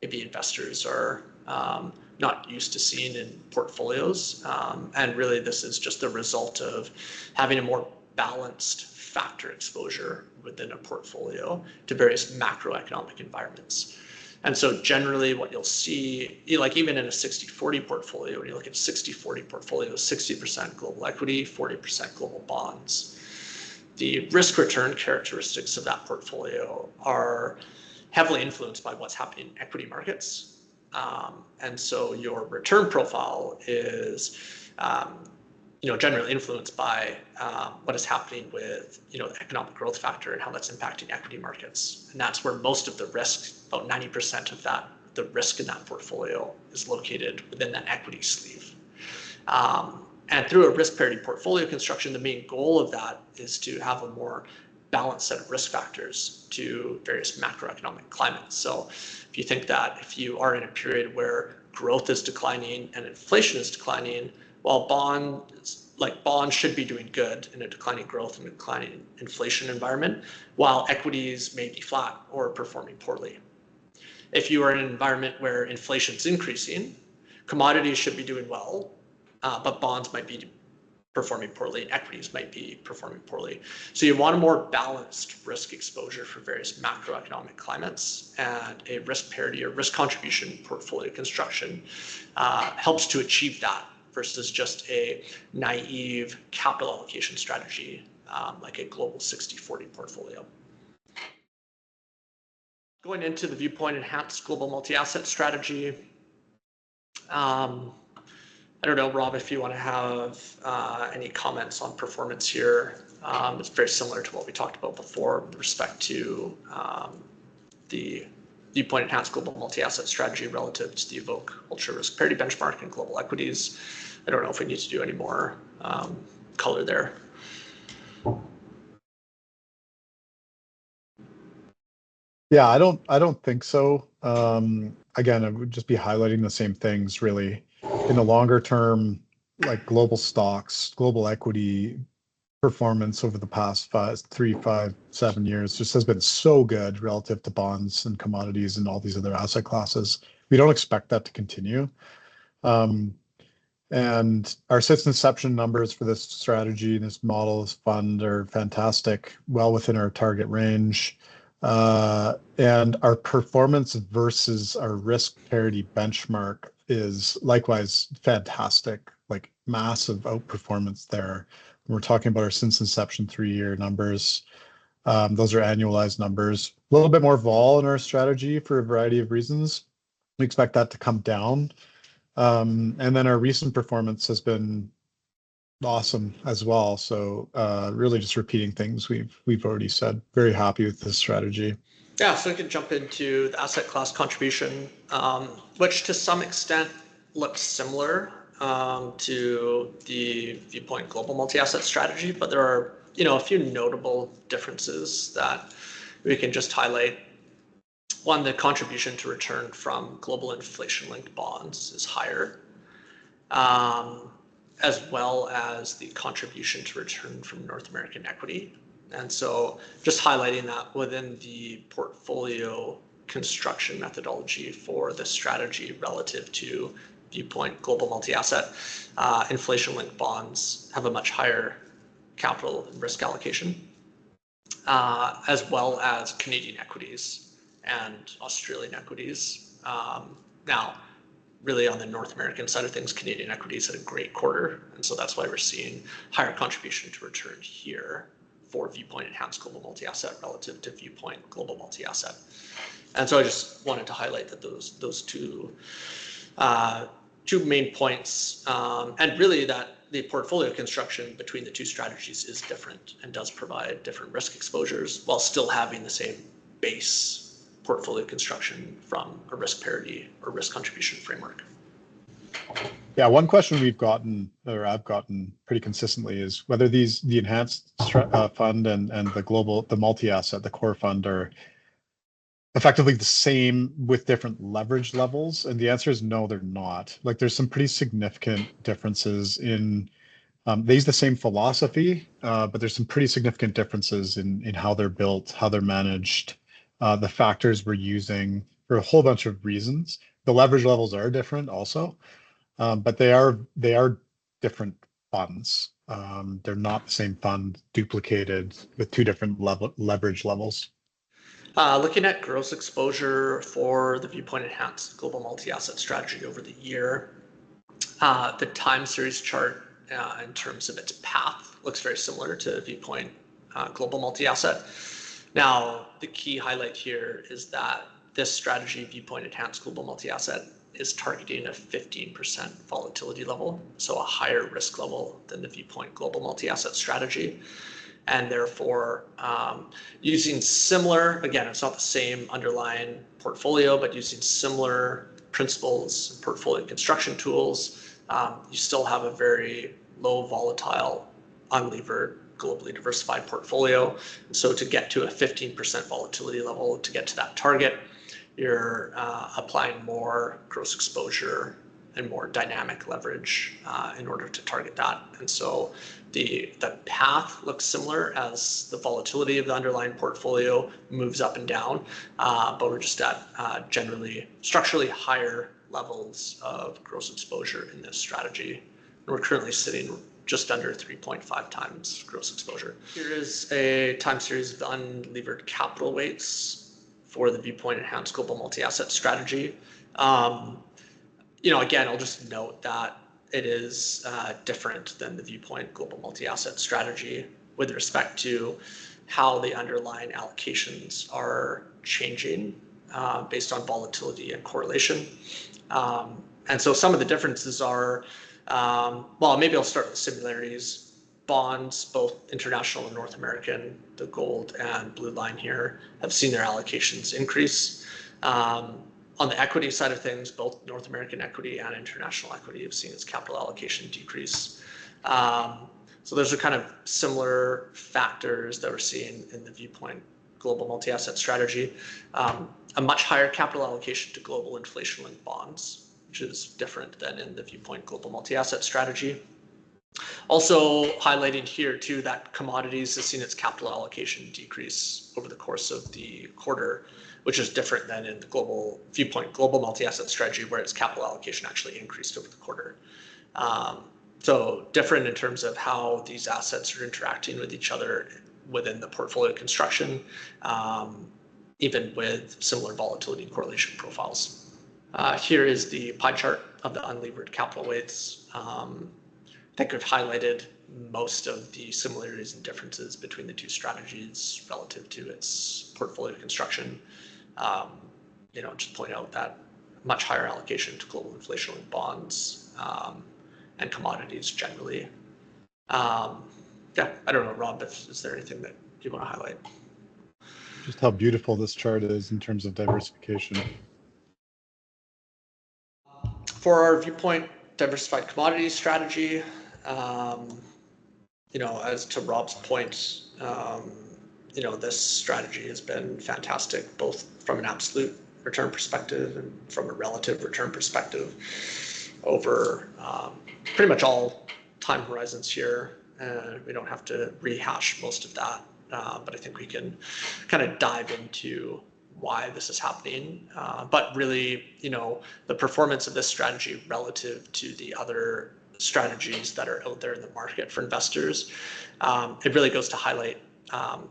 maybe investors are not used to seeing in portfolios. And really this is just the result of having a more balanced factor exposure within a portfolio to various macroeconomic environments. And so generally what you'll see, like even in a 60-40 portfolio, when you look at 60-40 portfolios, 60% global equity, 40% global bonds. The risk return characteristics of that portfolio are heavily influenced by what's happening in equity markets. And so your return profile is generally influenced by what is happening with the economic growth factor and how that's impacting equity markets. And that's where most of the risk, about 90% of the risk in that portfolio is located within that equity sleeve. And through a risk parity portfolio construction, the main goal of that is to have a more balanced set of risk factors to various macroeconomic climates. So if you think that if you are in a period where growth is declining and inflation is declining, while bonds should be doing good in a declining growth and declining inflation environment, while equities may be flat or performing poorly. If you are in an environment where inflation is increasing, commodities should be doing well, but bonds might be performing poorly and equities might be performing poorly. So you want a more balanced risk exposure for various macroeconomic climates, and a risk parity or risk contribution portfolio construction helps to achieve that versus just a naive capital allocation strategy like a global 60-40 portfolio. Going into the Viewpoint Enhanced Global Multi-Asset Strategy, I don't know, Rob, if you want to have any comments on performance here. It's very similar to what we talked about before with respect to the Viewpoint Enhanced Global Multi-Asset Strategy relative to the Evoke Ultra Risk Parity Benchmark and global equities. I don't know if we need to do any more color there. Yeah, I don't think so. Again, I would just be highlighting the same things really. in the longer term, like global stocks, global equity performance over the past 3, 5, 7 years just has been so good relative to bonds and commodities and all these other asset classes. We don't expect that to continue. And our since inception numbers for this strategy, this model, this fund are fantastic, well within our target range. And our performance versus our risk parity benchmark is likewise fantastic, like massive outperformance there. When we're talking about our since inception 3-year numbers. Those are annualized numbers. A little bit more vol in our strategy for a variety of reasons. We expect that to come down. And then our recent performance has been awesome as well. So really just repeating things we've already said. Very happy with this strategy. Yeah, so we can jump into the asset class contribution, which to some extent looks similar to the Viewpoint Global Multi-Asset Strategy, but there are a few notable differences that we can just highlight. One, the contribution to return from global inflation-linked bonds is higher, as well as the contribution to return from North American equity. And so just highlighting that within the portfolio construction methodology for the strategy relative to Viewpoint Global Multi-Asset, inflation-linked bonds have a much higher capital and risk allocation, as well as Canadian equities and Australian equities. Now, really on the North American side of things, Canadian equities had a great quarter, and so that's why we're seeing higher contribution to return here for Viewpoint Enhanced Global Multi-Asset relative to Viewpoint Global Multi-Asset. And so I just wanted to highlight that those two main points, and really that the portfolio construction between the two strategies is different and does provide different risk exposures while still having the same base portfolio construction from a risk parity or risk contribution framework. Yeah, one question we've gotten, or I've gotten pretty consistently, is whether the enhanced fund and the multi-asset, the core fund, are effectively the same with different leverage levels. And the answer is no, they're not. Like there's some pretty significant differences in, they use the same philosophy, but there's some pretty significant differences in how they're built, how they're managed, the factors we're using for a whole bunch of reasons. The leverage levels are different also. But they are different funds. They're not the same fund duplicated with two different leverage levels. Looking at gross exposure for the Viewpoint Enhanced Global Multi-Asset Strategy over the year, the time series chart in terms of its path looks very similar to Viewpoint Global Multi-Asset. Now, the key highlight here is that this strategy, Viewpoint Enhanced Global Multi-Asset, is targeting a 15% volatility level, so a higher risk level than the Viewpoint Global Multi-Asset Strategy. And therefore, using similar, again, it's not the same underlying portfolio, but using similar principles, portfolio construction tools, you still have a very low volatile, unlevered, globally diversified portfolio. And so to get to a 15% volatility level, to get to that target, you're applying more gross exposure and more dynamic leverage in order to target that. And so the path looks similar as the volatility of the underlying portfolio moves up and down, but we're just at generally structurally higher levels of gross exposure in this strategy. And we're currently sitting just under 3.5 times gross exposure. Here is a time series of unlevered capital weights for the Viewpoint Enhanced Global Multi-Asset Strategy. Again, I'll just note that it is different than the Viewpoint Global Multi-Asset Strategy with respect to how the underlying allocations are changing based on volatility and correlation. And so some of the differences are, well, maybe I'll start with similarities. Bonds, both international and North American, the gold and blue line here, have seen their allocations increase. On the equity side of things, both North American equity and international equity have seen its capital allocation decrease. So those are kind of similar factors that we're seeing in the Viewpoint Global Multi-Asset Strategy. A much higher capital allocation to global inflation-linked bonds which is different than in the Viewpoint Global Multi-Asset strategy. Also highlighting here too that commodities has seen its capital allocation decrease over the course of the quarter, which is different than in the Viewpoint Global Multi-Asset strategy, where its capital allocation actually increased over the quarter. So different in terms of how these assets are interacting with each other within the portfolio construction, even with similar volatility and correlation profiles. Here is the pie chart of the unlevered capital weights. I think I've highlighted most of the similarities and differences between the two strategies relative to its portfolio construction. Just point out that much higher allocation to global inflation-linked bonds and commodities generally. I don't know, Rob, is there anything that you want to highlight? Just how beautiful this chart is in terms of diversification. For our Viewpoint diversified commodities strategy, as to Rob's point, this strategy has been fantastic, both from an absolute return perspective and from a relative return perspective over pretty much all time horizons here. And we don't have to rehash most of that, but I think we can kind of dive into why this is happening. But really, the performance of this strategy relative to the other strategies that are out there in the market for investors, it really goes to highlight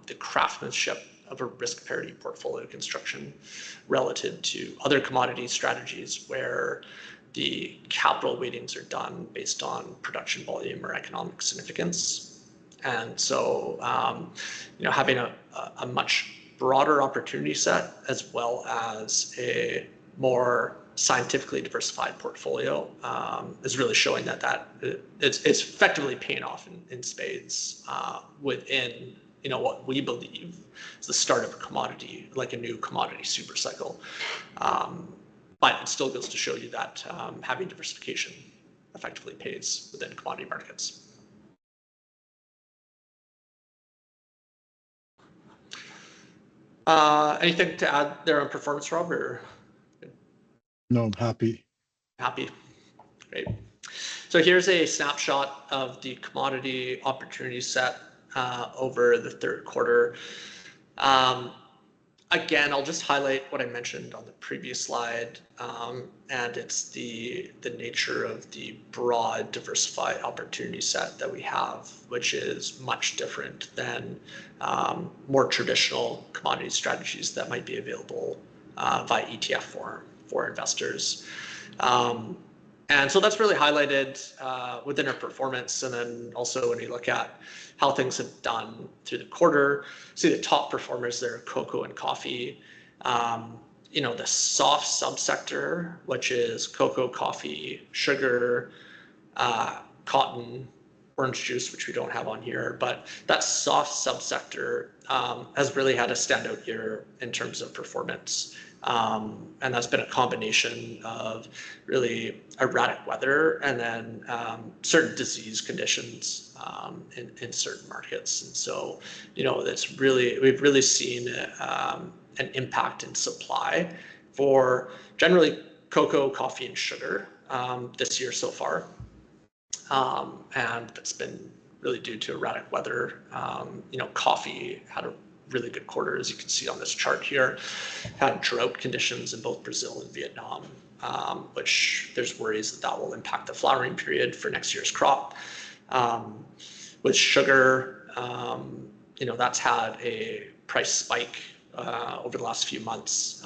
the craftsmanship of a risk parity portfolio construction relative to other commodity strategies where the capital weightings are done based on production volume or economic significance. And so, having a much broader opportunity set as well as a more scientifically diversified portfolio is really showing that it's effectively paying off in spades within what we believe is the start of a commodity, like a new commodity super cycle. But it still goes to show you that having diversification effectively pays within commodity markets. Anything to add there on performance, Rob? Or? No, I'm happy. Happy. Great. So here's a snapshot of the commodity opportunity set over the third quarter. Again, I'll just highlight what I mentioned on the previous slide, and it's the nature of the broad diversified opportunity set that we have, which is much different than more traditional commodity strategies that might be available via ETF for investors. And so that's really highlighted within our performance. And then also when you look at how things have done through the quarter, see the top performers there, cocoa and coffee. The soft subsector, which is cocoa, coffee, sugar, cotton, orange juice, which we don't have on here, but that soft subsector has really had a standout year in terms of performance. And that's been a combination of really erratic weather and then certain disease conditions in certain markets. And so, we've really seen an impact in supply for generally cocoa, coffee, and sugar this year so far. And that's been really due to erratic weather. Coffee had a really good quarter, as you can see on this chart here. Had drought conditions in both Brazil and Vietnam, which there's worries that will impact the flowering period for next year's crop. With sugar, that's had a price spike over the last few months,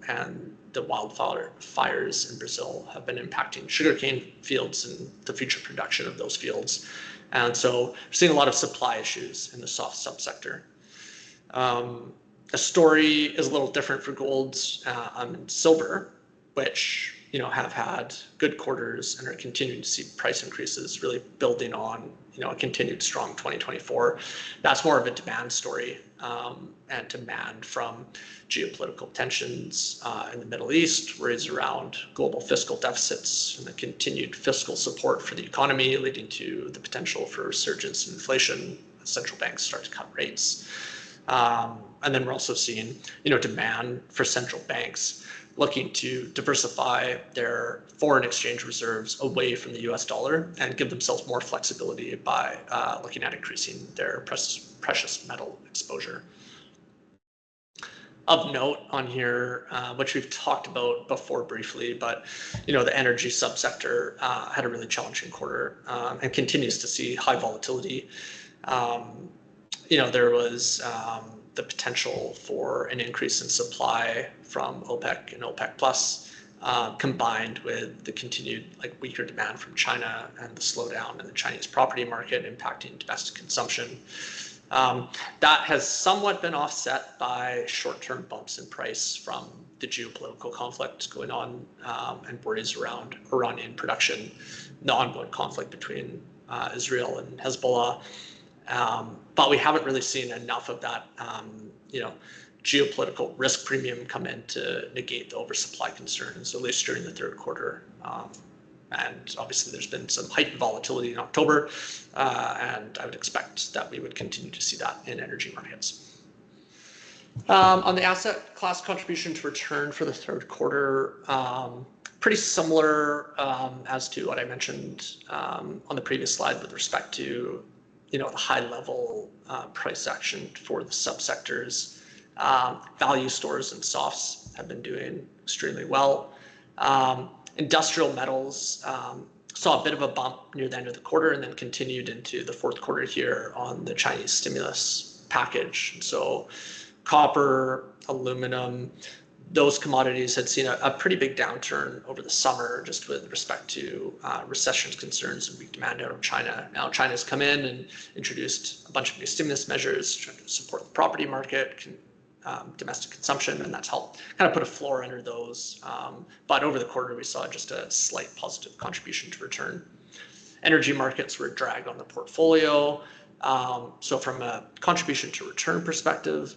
and the wildfires in Brazil have been impacting sugarcane fields and the future production of those fields. And so we're seeing a lot of supply issues in the soft subsector. The story is a little different for golds and silver, which have had good quarters and are continuing to see price increases, really building on a continued strong 2024. That's more of a demand story, and demand from geopolitical tensions in the Middle East, worries around global fiscal deficits and the continued fiscal support for the economy, leading to the potential for resurgence in inflation as central banks start to cut rates. And then we're also seeing, demand for central banks looking to diversify their foreign exchange reserves away from the US dollar and give themselves more flexibility by looking at increasing their precious metal exposure. Of note on here, which we've talked about before briefly, but the energy subsector had a really challenging quarter and continues to see high volatility. There was the potential for an increase in supply from OPEC and OPEC Plus, combined with the continued weaker demand from China and the slowdown in the Chinese property market impacting domestic consumption. That has somewhat been offset by short-term bumps in price from the geopolitical conflict going on and worries around Iranian production, the ongoing conflict between Israel and Hezbollah. But we haven't really seen enough of that, geopolitical risk premium come in to negate the oversupply concerns, at least during the third quarter. And obviously, there's been some heightened volatility in October, and I would expect that we would continue to see that in energy markets. On the asset class contribution to return for the third quarter, pretty similar as to what I mentioned on the previous slide with respect to the high-level price action for the subsectors. Value stores and softs have been doing extremely well. Industrial metals saw a bit of a bump near the end of the quarter and then continued into the fourth quarter here on the Chinese stimulus package. And so copper, aluminum, those commodities had seen a pretty big downturn over the summer just with respect to recession concerns and weak demand out of China. Now China's come in and introduced a bunch of new stimulus measures trying to support the property market, domestic consumption, and that's helped kind of put a floor under those. But over the quarter, we saw just a slight positive contribution to return. Energy markets were dragged on the portfolio. So from a contribution to return perspective,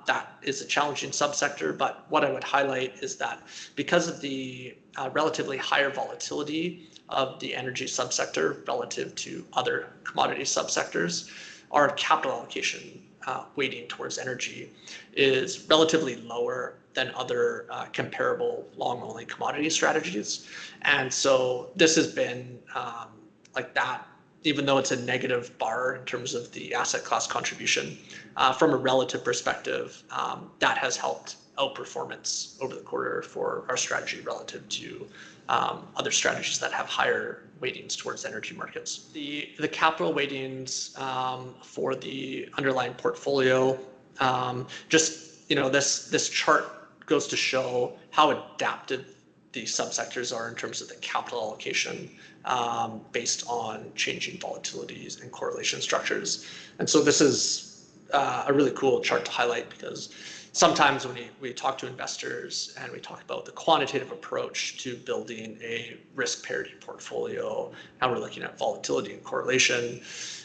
that is a challenging subsector. But what I would highlight is that because of the relatively higher volatility of the energy subsector relative to other commodity subsectors, our capital allocation weighting towards energy is relatively lower than other comparable long-only commodity strategies. And so this has been like that, even though it's a negative bar in terms of the asset class contribution, from a relative perspective, that has helped outperformance over the quarter for our strategy relative to other strategies that have higher weightings towards energy markets. The capital weightings for the underlying portfolio, this chart goes to show how adapted the subsectors are in terms of the capital allocation based on changing volatilities and correlation structures. And so this is a really cool chart to highlight because sometimes when we talk to investors and we talk about the quantitative approach to building a risk parity portfolio, how we're looking at volatility and correlation,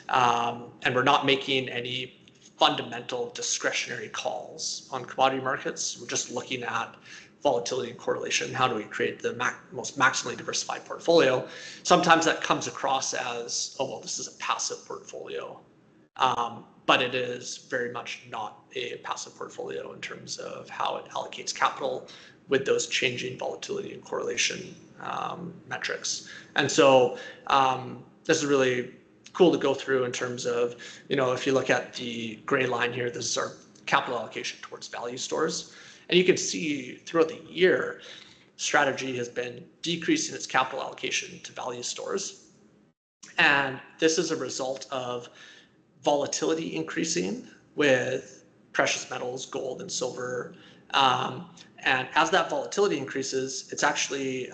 and we're not making any fundamental discretionary calls on commodity markets. We're just looking at volatility and correlation. How do we create the most maximally diversified portfolio? Sometimes that comes across as, oh, well, this is a passive portfolio. But it is very much not a passive portfolio in terms of how it allocates capital with those changing volatility and correlation metrics. And so this is really cool to go through in terms of, if you look at the gray line here, this is our capital allocation towards value stores. And you can see throughout the year, strategy has been decreasing its capital allocation to value stores. And this is a result of volatility increasing with precious metals, gold and silver. And as that volatility increases, it's actually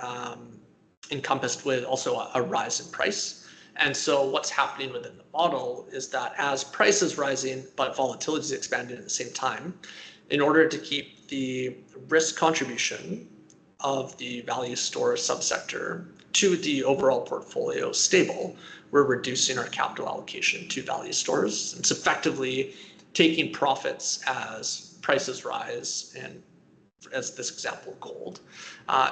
encompassed with also a rise in price. And so what's happening within the model is that as price is rising, but volatility is expanding at the same time, in order to keep the risk contribution of the value store subsector to the overall portfolio stable, we're reducing our capital allocation to value stores. It's effectively taking profits as prices rise, and as this example, gold,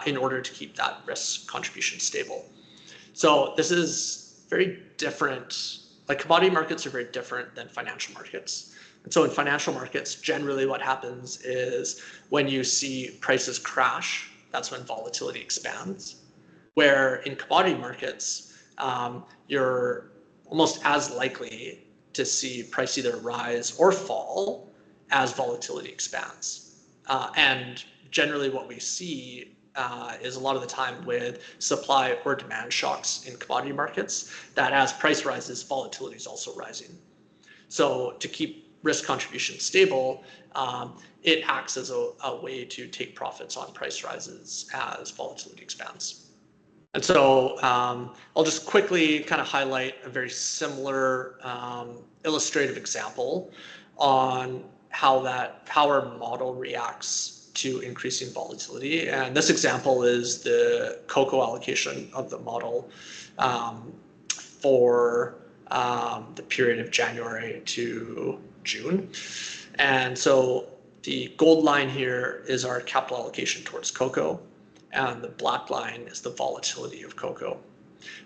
in order to keep that risk contribution stable. So this is very different. Like commodity markets are very different than financial markets. And so in financial markets, generally what happens is when you see prices crash, that's when volatility expands. Where in commodity markets, you're almost as likely to see price either rise or fall as volatility expands. And generally what we see is a lot of the time with supply or demand shocks in commodity markets, that as price rises, volatility is also rising. So to keep risk contribution stable, it acts as a way to take profits on price rises as volatility expands. And so I'll just quickly kind of highlight a very similar illustrative example on how our model reacts to increasing volatility. And this example is the cocoa allocation of the model for the period of January to June. And so the gold line here is our capital allocation towards cocoa, and the black line is the volatility of cocoa.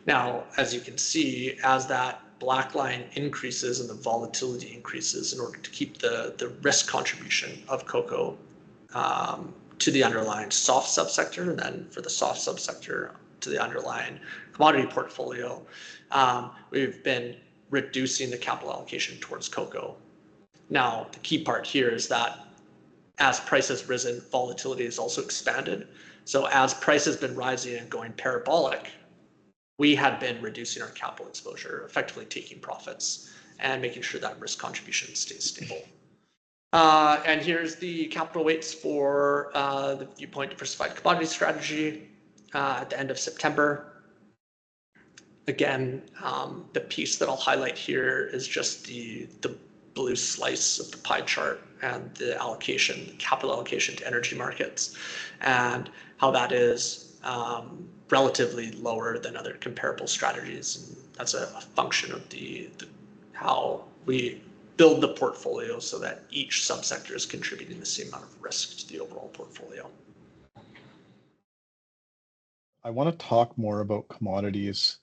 Now, as you can see, as that black line increases and the volatility increases, in order to keep the risk contribution of cocoa to the underlying soft subsector, and then for the soft subsector to the underlying commodity portfolio, we've been reducing the capital allocation towards cocoa. Now, the key part here is that as price has risen, volatility has also expanded. So as price has been rising and going parabolic, we had been reducing our capital exposure, effectively taking profits and making sure that risk contribution stays stable. And here's the capital weights for the Viewpoint Diversified Commodity Strategy at the end of September. Again, the piece that I'll highlight here is just the blue slice of the pie chart and the allocation, the capital allocation to energy markets, and how that is relatively lower than other comparable strategies. And that's a function of how we build the portfolio so that each subsector is contributing the same amount of risk to the overall portfolio. I want to talk more about commodities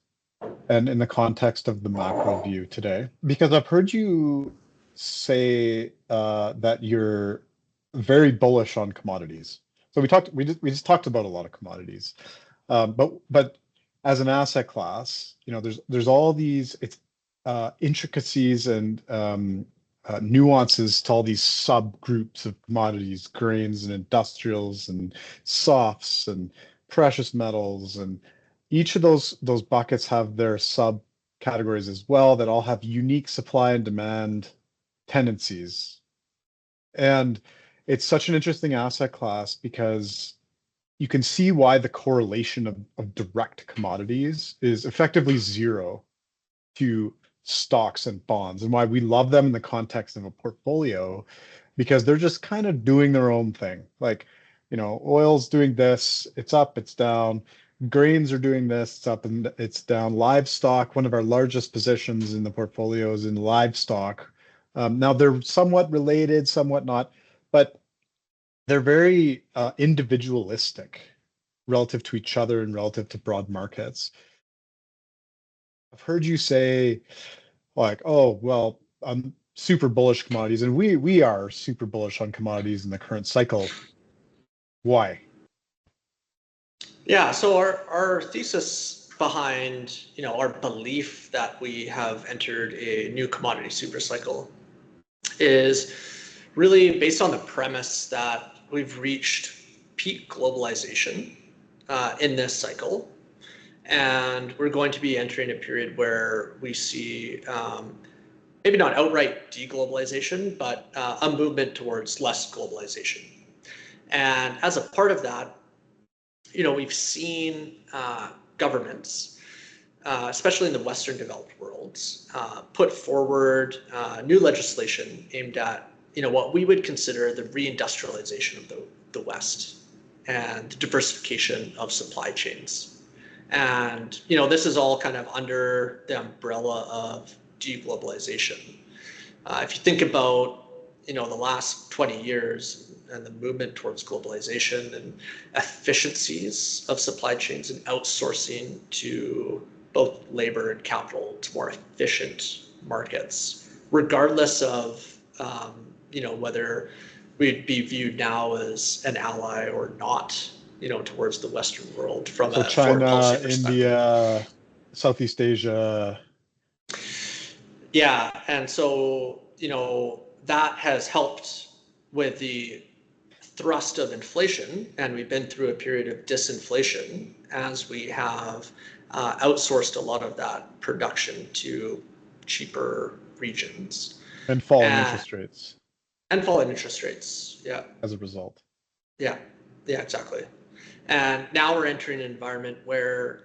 and in the context of the macro view today, because I've heard you say that you're very bullish on commodities. So we just talked about a lot of commodities, but as an asset class, there's all these intricacies and nuances to all these subgroups of commodities, grains and industrials and softs and precious metals, and each of those buckets have their subcategories as well that all have unique supply and demand tendencies. And it's such an interesting asset class because you can see why the correlation of direct commodities is effectively zero to stocks and bonds, and why we love them in the context of a portfolio, because they're just kind of doing their own thing. Like, oil's doing this, it's up, it's down. Grains are doing this, it's up and it's down. Livestock, one of our largest positions in the portfolio is in livestock. Now they're somewhat related, somewhat not, but they're very individualistic relative to each other and relative to broad markets. I've heard you say, like, oh, well, I'm super bullish commodities, and we are super bullish on commodities in the current cycle. Why? Yeah, so our thesis behind our belief that we have entered a new commodity super cycle is really based on the premise that we've reached peak globalization in this cycle, and we're going to be entering a period where we see maybe not outright deglobalization, but a movement towards less globalization. And as a part of that, we've seen governments, especially in the Western developed worlds, put forward new legislation aimed at what we would consider the reindustrialization of the West and the diversification of supply chains. And this is all kind of under the umbrella of deglobalization. If you think about the last 20 years and the movement towards globalization and efficiencies of supply chains and outsourcing to both labor and capital to more efficient markets, regardless of whether we'd be viewed now as an ally or not, towards the Western world from So a foreign policy China, perspective. India, Southeast Asia. Yeah, and so, that has helped with the thrust of inflation, and we've been through a period of disinflation as we have outsourced a lot of that production to cheaper regions And falling and interest rates falling interest rates. Yeah, as a result. yeah, yeah, exactly. And now we're entering an environment where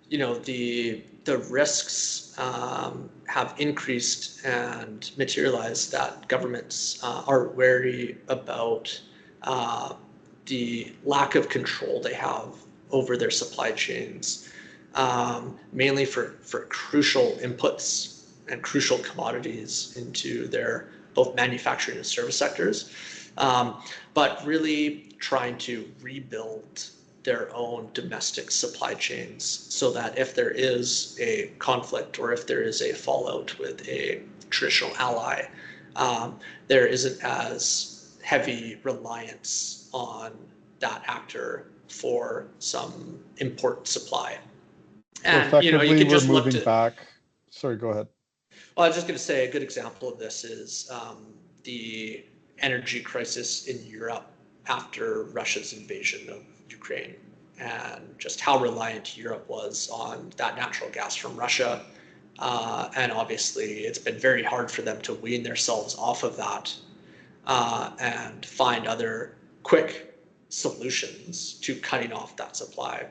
the risks have increased and materialized, that governments are wary about the lack of control they have over their supply chains, mainly for crucial inputs and crucial commodities into their both manufacturing and service sectors, but really trying to rebuild their own domestic supply chains so that if there is a conflict or if there is a fallout with a traditional ally, there isn't as heavy reliance on that actor for some important supply. So And you effectively, can we're just look moving to. back. Sorry, go ahead. Well, I was just going to say a good example of this is the energy crisis in Europe after Russia's invasion of Ukraine, and just how reliant Europe was on that natural gas from Russia. And obviously, it's been very hard for them to wean themselves off of that and find other quick solutions to cutting off that supply.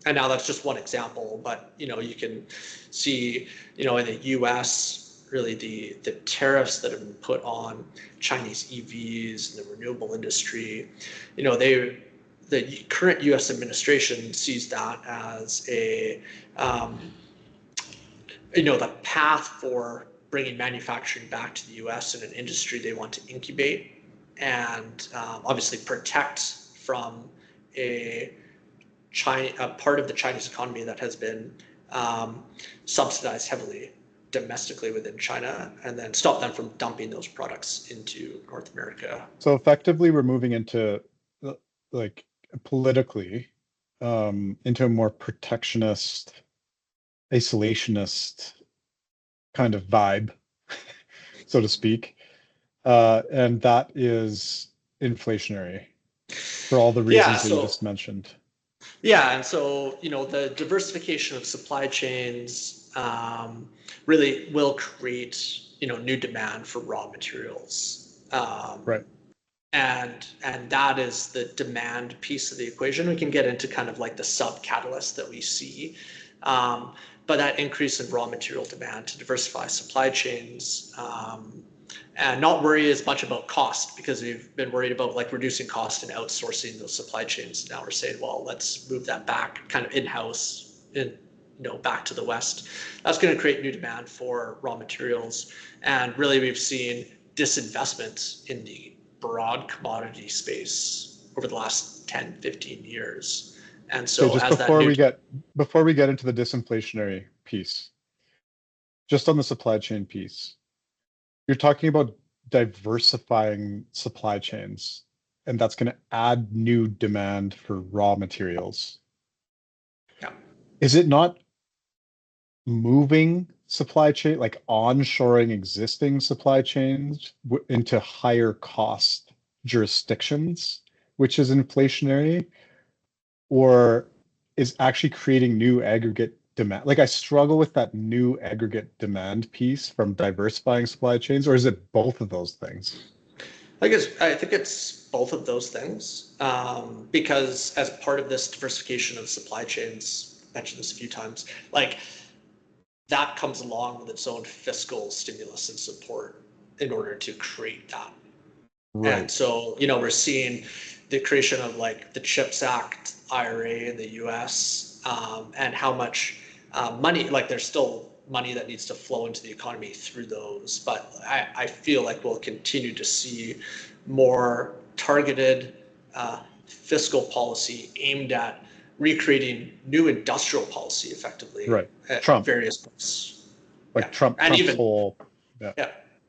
And now that's just one example, but you can see, in the U.S., really the tariffs that have been put on Chinese EVs and the renewable industry. The current U.S. administration sees that as the path for bringing manufacturing back to the U.S. in an industry they want to incubate and obviously protect from a part of the Chinese economy that has been subsidized heavily domestically within China, and then stop them from dumping those products into North America. So effectively, we're moving into like politically into a more protectionist, isolationist kind of vibe, so to speak. And that is inflationary for all the Yeah, reasons that you so just mentioned. yeah, and so the diversification of supply chains really will create new demand for raw materials. Right. And that is the demand piece of the equation. We can get into kind of like the sub catalyst that we see, but that increase in raw material demand to diversify supply chains, and not worry as much about cost, because we've been worried about like reducing cost and outsourcing those supply chains. Now we're saying, well, let's move that back kind of in-house, back to the West. That's going to create new demand for raw materials. And really, we've seen disinvestment in the broad commodity space over the last 10, 15 years. And Okay, so just as that new. before we get into the disinflationary piece, just on the supply chain piece, you're talking about diversifying supply chains, and that's going to add new demand for raw materials. Yeah. Is it not moving supply chain, like onshoring existing supply chains into higher cost jurisdictions, which is inflationary, or is actually creating new aggregate demand? Like I struggle with that new aggregate demand piece from diversifying supply chains, or is it both of those things? I think it's both of those things, because as part of this diversification of supply chains, I mentioned this a few times, like that comes along with its own fiscal stimulus and support in order to create that. And Right. so, we're seeing the creation of like the CHIPS Act, IRA in the US, and how much money, like there's still money that needs to flow into the economy through those. But I feel like we'll continue to see more targeted fiscal policy aimed at recreating new industrial policy effectively Right. at Trump, various points. Yeah. like And Trump's even, whole, yeah.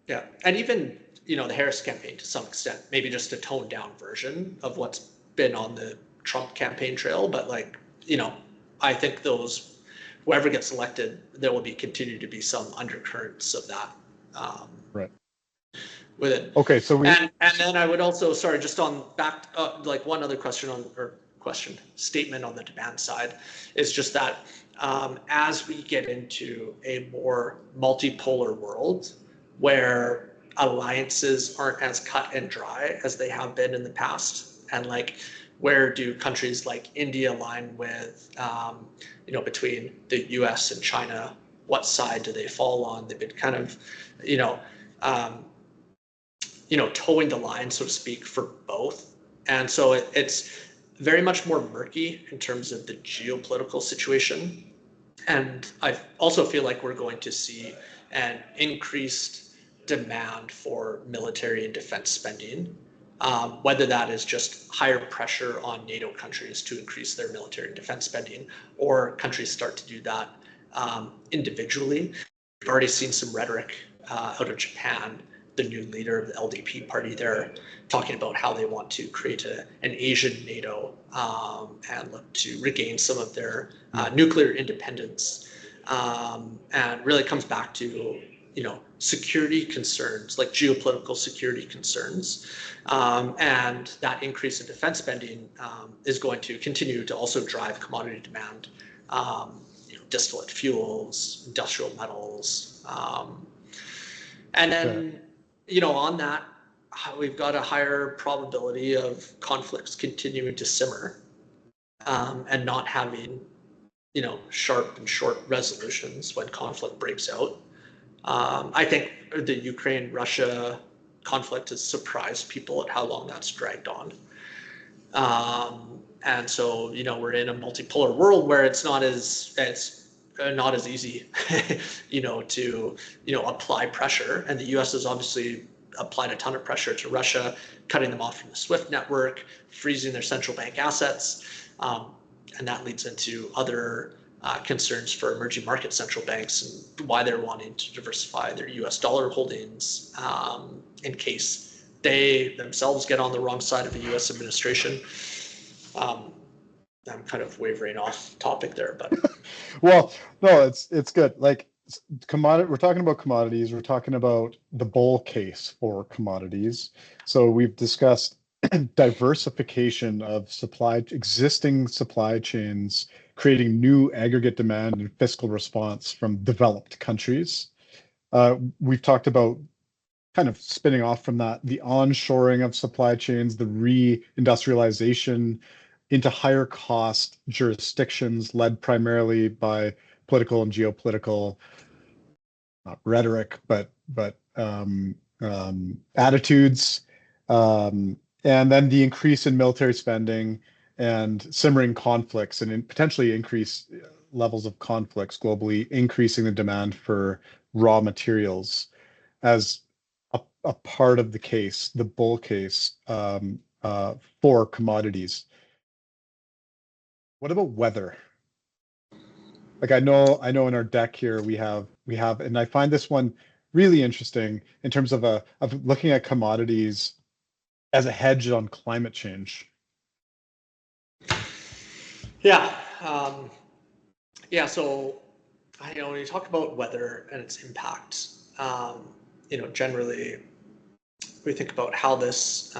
yeah. Yeah, and even the Harris campaign to some extent, maybe just a toned down version of what's been on the Trump campaign trail. But I think whoever gets elected, there will continue to be some undercurrents of that Right. with it. Okay, so and then I would also, sorry, just on back, like one other statement on the demand side is just that as we get into a more multipolar world where alliances aren't as cut and dry as they have been in the past, and where do countries like India align with, between the US and China, what side do they fall on? They've been kind of, um, towing the line, so to speak, for both. And so it's very much more murky in terms of the geopolitical situation. And I also feel like we're going to see an increased demand for military and defense spending, whether that is just higher pressure on NATO countries to increase their military and defense spending, or countries start to do that individually. We've already seen some rhetoric out of Japan, the new leader of the LDP party there, talking about how they want to create an Asian NATO and look to regain some of their nuclear independence. And really comes back to security concerns, like geopolitical security concerns, and that increase in defense spending is going to continue to also drive commodity demand, distillate fuels, industrial metals, and then on that, we've got a higher probability of conflicts continuing to simmer and not having sharp and short resolutions when conflict breaks out. I think the Ukraine-Russia conflict has surprised people at how long that's dragged on. And so, we're in a multipolar world where it's not as easy, to, apply pressure. And the U.S. has obviously applied a ton of pressure to Russia, cutting them off from the SWIFT network, freezing their central bank assets. And that leads into other concerns for emerging market central banks and why they're wanting to diversify their U.S. dollar holdings in case they themselves get on the wrong side of the U.S. administration. I'm kind of wavering off topic there, but well, no, it's good. Like we're talking about commodities. We're talking about the bull case for commodities. So we've discussed diversification of existing supply chains, creating new aggregate demand and fiscal response from developed countries. We've talked about kind of spinning off from that, the onshoring of supply chains, the reindustrialization into higher cost jurisdictions led primarily by political and geopolitical, not rhetoric, but attitudes, and then the increase in military spending and simmering conflicts and potentially increased levels of conflicts globally, increasing the demand for raw materials as a part of the case, the bull case for commodities. What about weather? Like I know in our deck here we have, and I find this one really interesting in terms of looking at commodities as a hedge on climate change. Yeah. So when you talk about weather and its impact, generally we think about how this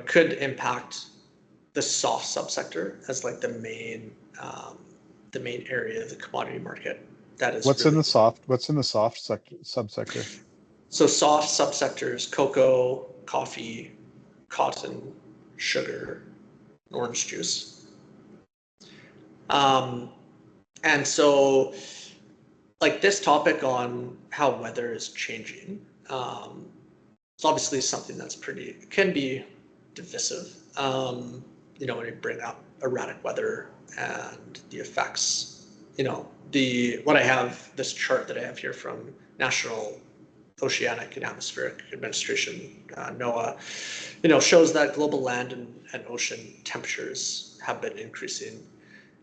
could impact the soft subsector as like the main area of the commodity market. That is what's in the soft subsector. So soft subsectors: cocoa, coffee, cotton, sugar, orange juice. And so like this topic on how weather is changing, it's obviously something that's can be divisive. When you bring up erratic weather and the effects, this chart that I have here from National Oceanic and Atmospheric Administration, NOAA, shows that global land and ocean temperatures have been increasing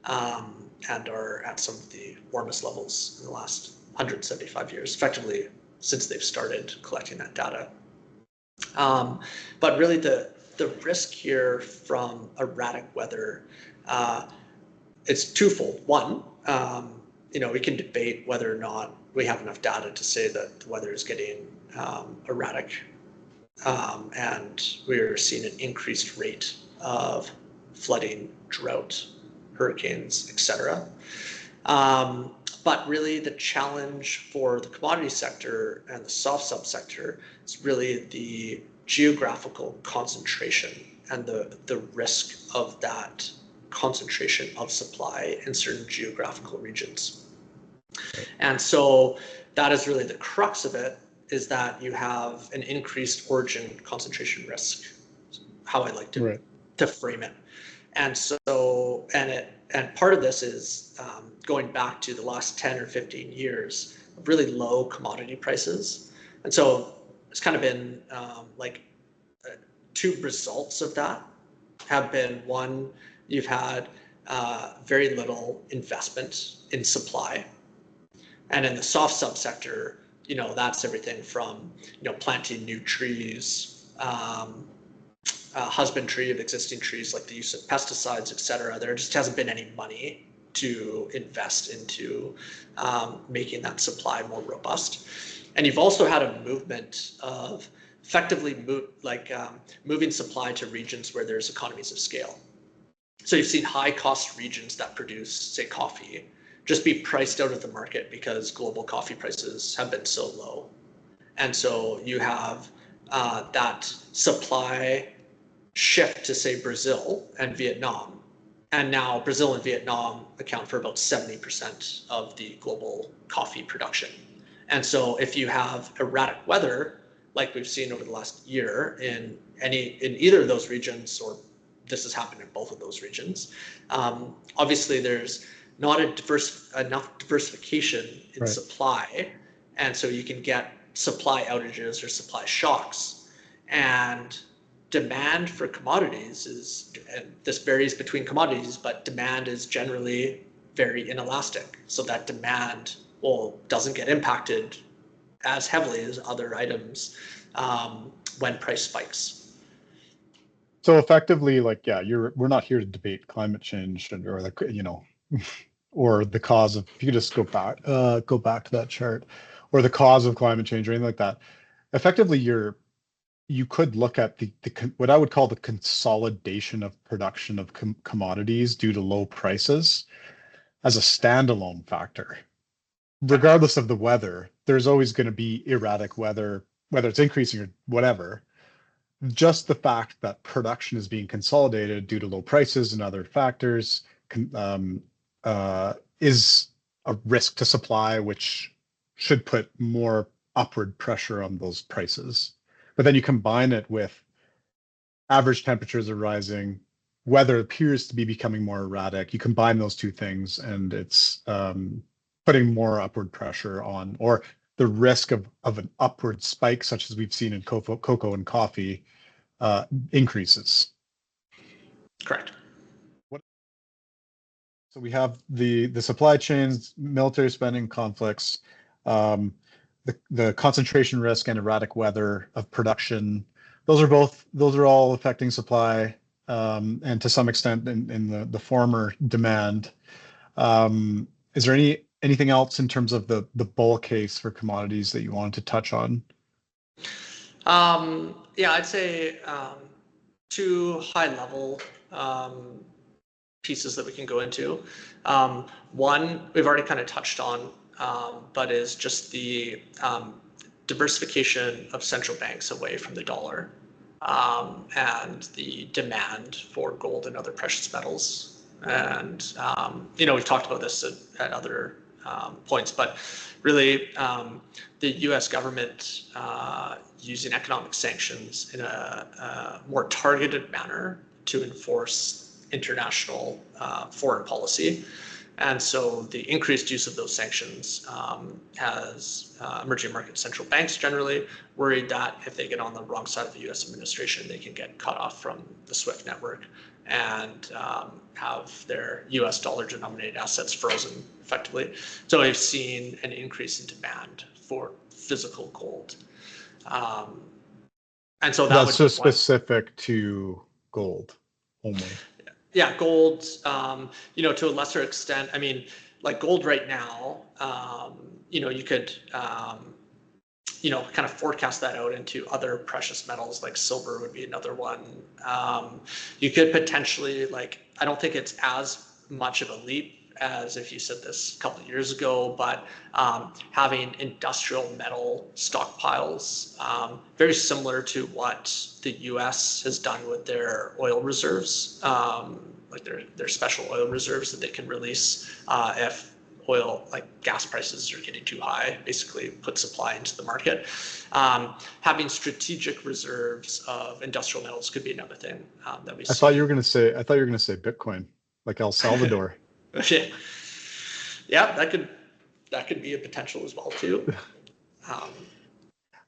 and are at some of the warmest levels in the last 175 years, effectively since they've started collecting that data. But really the risk here from erratic weather, it's twofold. One, we can debate whether or not we have enough data to say that the weather is getting erratic, and we're seeing an increased rate of flooding, drought, hurricanes, etc. But really the challenge for the commodity sector and the soft subsector is really the geographical concentration and the risk of that concentration of supply in certain geographical regions. And so that is really the crux of it, is that you have an increased origin concentration risk, how I like to frame it. And so, and part of this is going back to the last 10 or 15 years of really low commodity prices. And so it's kind of been two results of that have been, one, you've had very little investment in supply. And in the soft subsector, that's everything from, planting new trees, husbandry of existing trees, like the use of pesticides, et cetera. There just hasn't been any money to invest into making that supply more robust. And you've also had a movement of effectively moving supply to regions where there's economies of scale. So you've seen high cost regions that produce, say, coffee, just be priced out of the market because global coffee prices have been so low. And so you have that supply shift to, say, Brazil and Vietnam. And now Brazil and Vietnam account for about 70% of the global coffee production. And so if you have erratic weather, like we've seen over the last year in either of those regions, or this has happened in both of those regions, obviously there's not enough diversification in supply. And so you can get supply outages or supply shocks. And demand for commodities is, and this varies between commodities, but demand is generally very inelastic. So that demand doesn't get impacted as heavily as other items when price spikes. So effectively, we're not here to debate climate change or or the cause of. If you could just go back to that chart, or the cause of climate change or anything like that. Effectively, you could look at the what I would call the consolidation of production of commodities due to low prices as a standalone factor. Regardless of the weather, there's always going to be erratic weather, whether it's increasing or whatever. Just the fact that production is being consolidated due to low prices and other factors is a risk to supply, which should put more upward pressure on those prices. But then you combine it with average temperatures are rising, weather appears to be becoming more erratic. You combine those two things, and it's putting more upward pressure on, or the risk of an upward spike, such as we've seen in cocoa and coffee, increases. Correct. So we have the supply chains, military spending, conflicts, the concentration risk and erratic weather of production. Those are all affecting supply, and to some extent in the former demand. Is there anything else in terms of the bull case for commodities that you wanted to touch on? Yeah, I'd say two high level pieces that we can go into. One, we've already kind of touched on, but is just the diversification of central banks away from the dollar, and the demand for gold and other precious metals. And, we've talked about this at other points, but really the US government using economic sanctions in a more targeted manner to enforce international foreign policy. And so the increased use of those sanctions has emerging market central banks generally worried that if they get on the wrong side of the US administration, they can get cut off from the SWIFT network and have their US dollar denominated assets frozen effectively. So we've seen an increase in demand for physical gold. And so that That's would so be one. specific to gold only. Yeah, gold, to a lesser extent. I mean, like gold right now, you could, kind of forecast that out into other precious metals, like silver would be another one. You could potentially, I don't think it's as much of a leap as if you said this a couple of years ago, but having industrial metal stockpiles, very similar to what the US has done with their oil reserves, like their special oil reserves that they can release if oil, like gas prices are getting too high, basically put supply into the market. Having strategic reserves of industrial metals could be another thing that we I thought see. you were going to say, Bitcoin, like El Salvador. Yeah, that could be a potential as well too.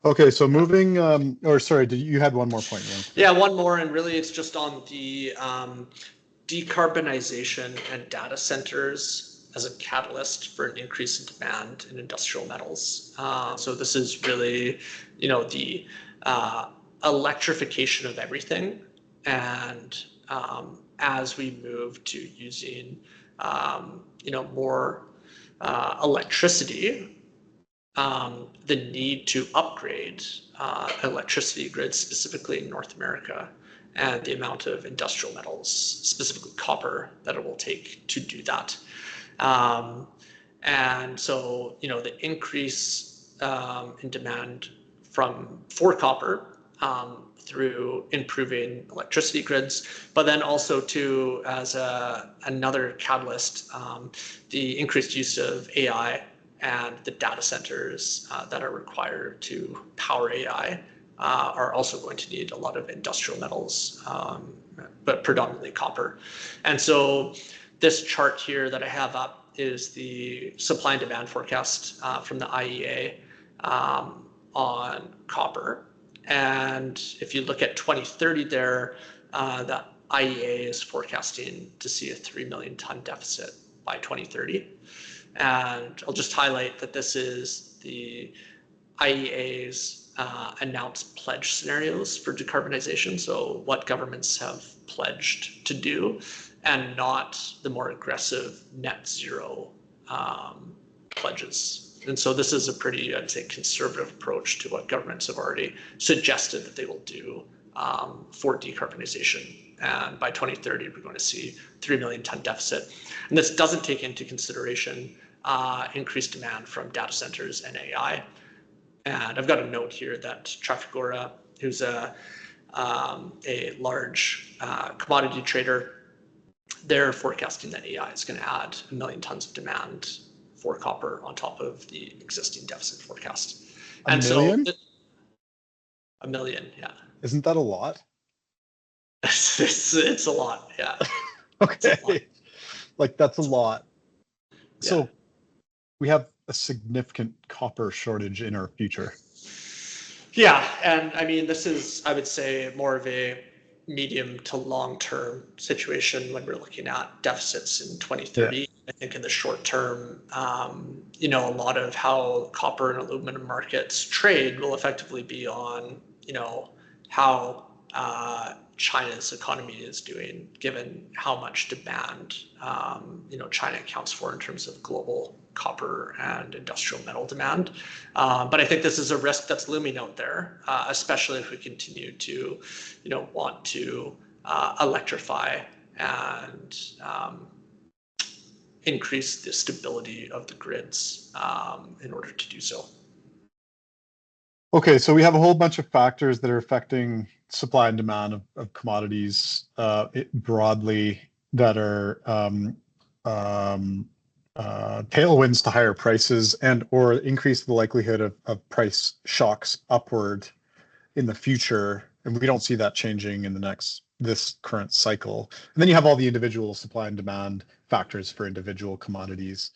Okay, so moving, or sorry, you had one more point you wanted to make? Yeah, one more, and really it's just on the decarbonization and data centers as a catalyst for an increase in demand in industrial metals. So this is really, the electrification of everything, and as we move to using, more electricity, the need to upgrade electricity grids, specifically in North America, and the amount of industrial metals, specifically copper, that it will take to do that. And so, the increase in demand for copper through improving electricity grids, but then also too, as another catalyst, the increased use of AI and the data centers that are required to power AI are also going to need a lot of industrial metals, but predominantly copper. And so this chart here that I have up is the supply and demand forecast from the IEA on copper. And if you look at 2030 there, the IEA is forecasting to see a 3 million ton deficit by 2030. And I'll just highlight that this is the IEA's announced pledge scenarios for decarbonization, so what governments have pledged to do, and not the more aggressive net zero pledges. And so this is a pretty, I'd say, conservative approach to what governments have already suggested that they will do for decarbonization. And by 2030, we're going to see 3 million ton deficit. And this doesn't take into consideration increased demand from data centers and AI. And I've got a note here that Trafigura, who's a large commodity trader, they're forecasting that AI is going to add 1 million tons of demand for copper on top of the existing deficit forecast. A million? So 1 million, yeah. Isn't that a lot? It's a lot, yeah. Okay. A lot. Like that's a lot. Yeah. So we have a significant copper shortage in our future. Yeah, and I mean, this is, I would say, more of a medium to long-term situation when we're looking at deficits in 2030. Yeah. I think in the short term, a lot of how copper and aluminum markets trade will effectively be on, how China's economy is doing, given how much demand, China accounts for in terms of global copper and industrial metal demand. But I think this is a risk that's looming out there, especially if we continue to, want to electrify and increase the stability of the grids in order to do so. Okay, so we have a whole bunch of factors that are affecting supply and demand of commodities broadly that are tailwinds to higher prices and or increase the likelihood of price shocks upward in the future. And we don't see that changing in this current cycle. And then you have all the individual supply and demand factors for individual commodities.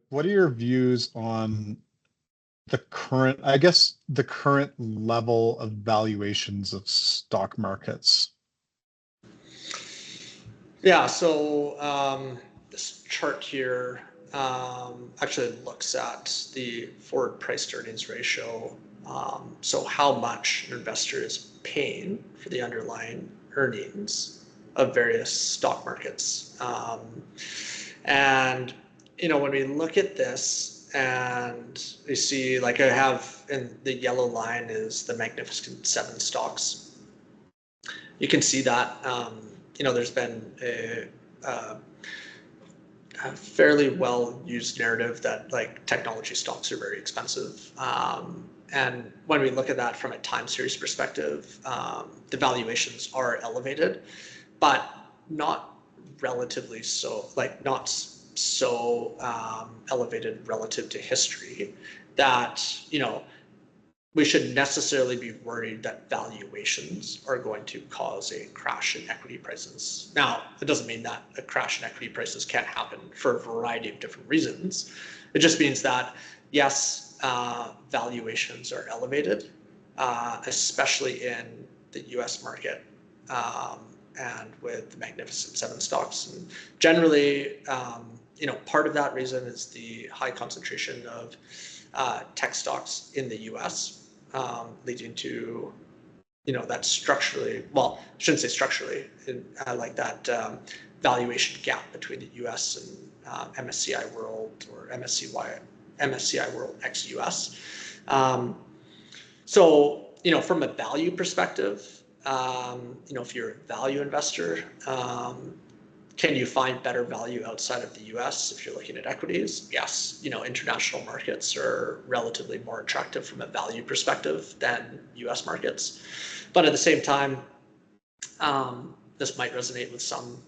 What are your views on the current level of valuations of stock markets? Yeah, so this chart here actually looks at the forward price to earnings ratio. So how much an investor is paying for the underlying earnings of various stock markets. And, when we look at this and we see, like I have in the yellow line is the Magnificent Seven stocks. You can see that, there's been a fairly well used narrative that like technology stocks are very expensive. And when we look at that from a time series perspective, the valuations are elevated, but not relatively so, like not so elevated relative to history that, we should necessarily be worried that valuations are going to cause a crash in equity prices. Now, it doesn't mean that a crash in equity prices can't happen for a variety of different reasons. It just means that, yes, valuations are elevated, especially in the US market and with the Magnificent Seven stocks. And generally, part of that reason is the high concentration of tech stocks in the US, leading to, that structurally, well, I shouldn't say structurally, like that valuation gap between the US and MSCI World or MSCI World ex-US. So, from a value perspective, if you're a value investor, can you find better value outside of the US if you're looking at equities? Yes, international markets are relatively more attractive from a value perspective than US markets. But at the same time, this might resonate with some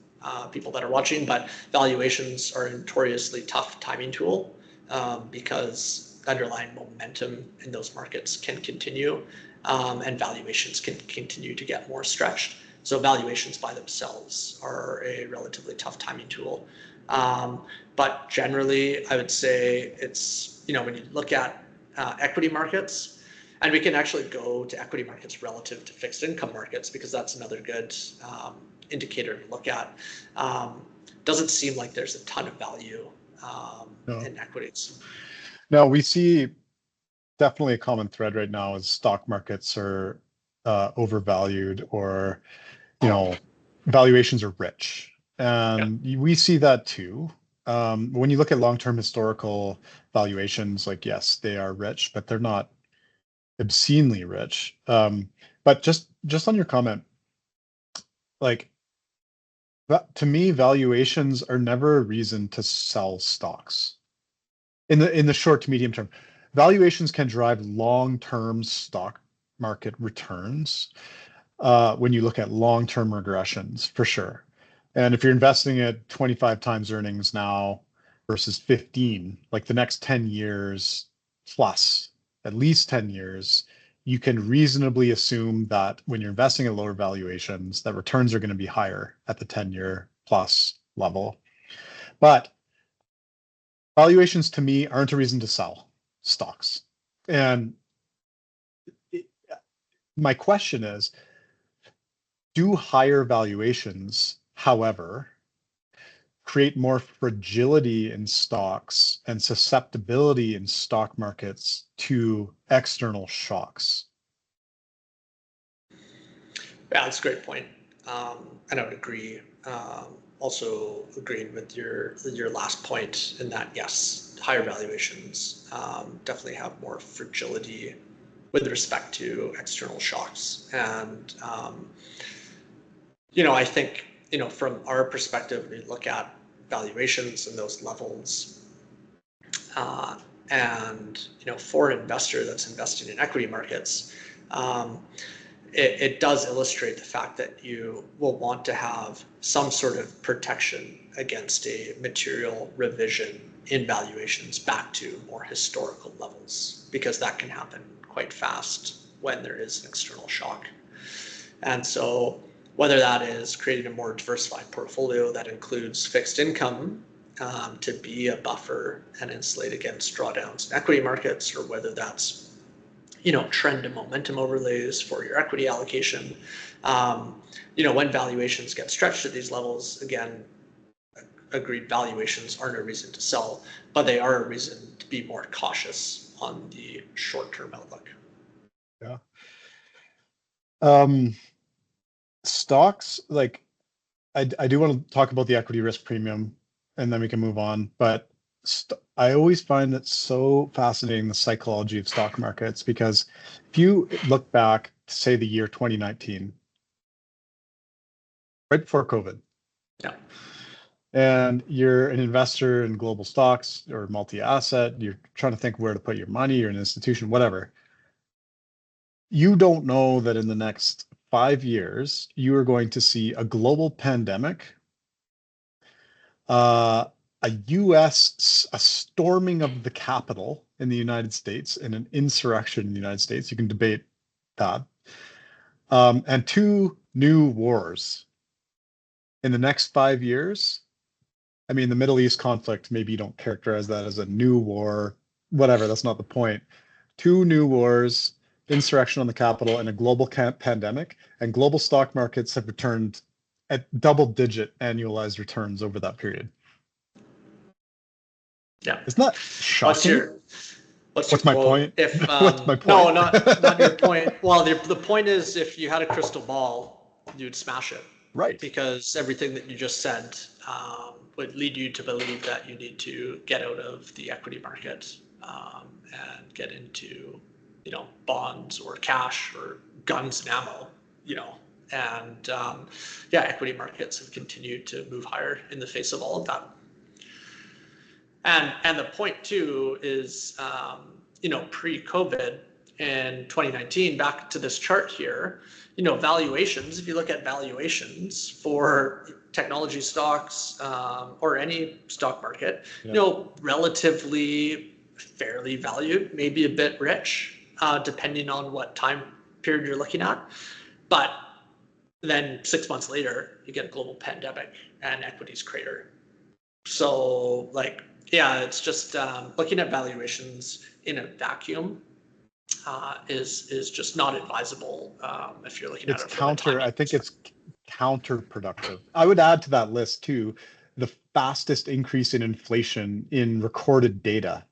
people that are watching, but valuations are a notoriously tough timing tool because underlying momentum in those markets can continue and valuations can continue to get more stretched. So valuations by themselves are a relatively tough timing tool. But generally, I would say it's, when you look at equity markets, and we can actually go to equity markets relative to fixed income markets because that's another good indicator to look at. Doesn't seem like there's a ton of value in equities. No, we see definitely a common thread right now is stock markets are overvalued or valuations are rich. And we see that too. When you look at long-term historical valuations, like, yes, they are rich, but they're not obscenely rich. But just on your comment, like, to me, valuations are never a reason to sell stocks in the short to medium term. Valuations can drive long-term stock market returns when you look at long-term regressions, for sure. And if you're investing at 25 times earnings now versus 15, like the next 10 years plus, at least 10 years, you can reasonably assume that when you're investing at lower valuations, that returns are going to be higher at the 10-year plus level. But valuations to me aren't a reason to sell stocks. And my question is, do higher valuations, however, create more fragility in stocks and susceptibility in stock markets to external shocks? Yeah, that's a great point. And I would agree. Also agreeing with your last point in that, yes, higher valuations definitely have more fragility with respect to external shocks. And, I think, from our perspective, we look at valuations and those levels. And, for an investor that's investing in equity markets, it does illustrate the fact that you will want to have some sort of protection against a material revision in valuations back to more historical levels, because that can happen quite fast when there is an external shock. And so whether that is creating a more diversified portfolio that includes fixed income to be a buffer and insulate against drawdowns in equity markets, or whether that's trend and momentum overlays for your equity allocation. When valuations get stretched at these levels, again, agreed, valuations aren't a reason to sell, but they are a reason to be more cautious on the short-term outlook. Yeah. Stocks, like I do want to talk about the equity risk premium, and then we can move on. But I always find it so fascinating, the psychology of stock markets, because if you look back to say the year 2019, right before COVID, Yeah. and you're an investor in global stocks or multi-asset, you're trying to think where to put your money, you're an institution, whatever. You don't know that in the next 5 years, you are going to see a global pandemic, uh, a storming of the Capitol in the United States, and an insurrection in the United States. You can debate that. And 2 new wars in the next 5 years. I mean, the Middle East conflict, maybe you don't characterize that as a new war, whatever, that's not the point. 2 new wars, insurrection on the Capitol, and a global pandemic, and global stock markets have returned at double-digit annualized returns over that period. Yeah. Isn't that shocking? What's your What's my quote? point? If What's my no, point? not your point. Well, the point is, if you had a crystal ball, you'd smash it. Right. Because everything that you just said would lead you to believe that you need to get out of the equity market and get into, bonds or cash or guns and ammo, and equity markets have continued to move higher in the face of all of that. And the point too is, pre-COVID in 2019, back to this chart here, valuations, if you look at valuations for technology stocks or any stock market, relatively fairly valued, maybe a bit rich, depending on what time period you're looking at. But then 6 months later, you get a global pandemic and equities crater. So it's just looking at valuations in a vacuum is just not advisable if you're looking at it from a timing I think it's counterproductive. I would add to that list too, the fastest increase in inflation in recorded data,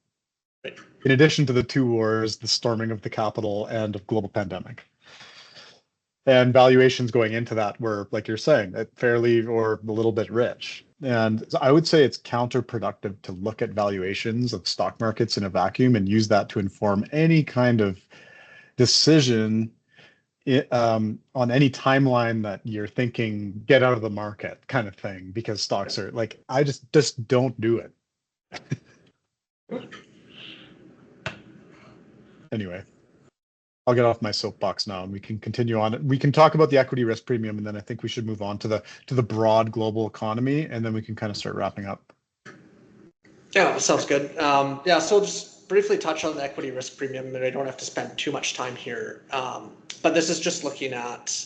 Right. in addition to the 2 wars, the storming of the Capitol, and of global pandemic. And valuations going into that were, like you're saying, fairly or a little bit rich. And I would say it's counterproductive to look at valuations of stock markets in a vacuum and use that to inform any kind of decision on any timeline that you're thinking, get out of the market kind of thing, because stocks are like, I just don't do it. Anyway, I'll get off my soapbox now and we can continue on. We can talk about the equity risk premium, and then I think we should move on to the broad global economy, and then we can kind of start wrapping up. Yeah, that sounds good. So just briefly touch on the equity risk premium, and I don't have to spend too much time here. But this is just looking at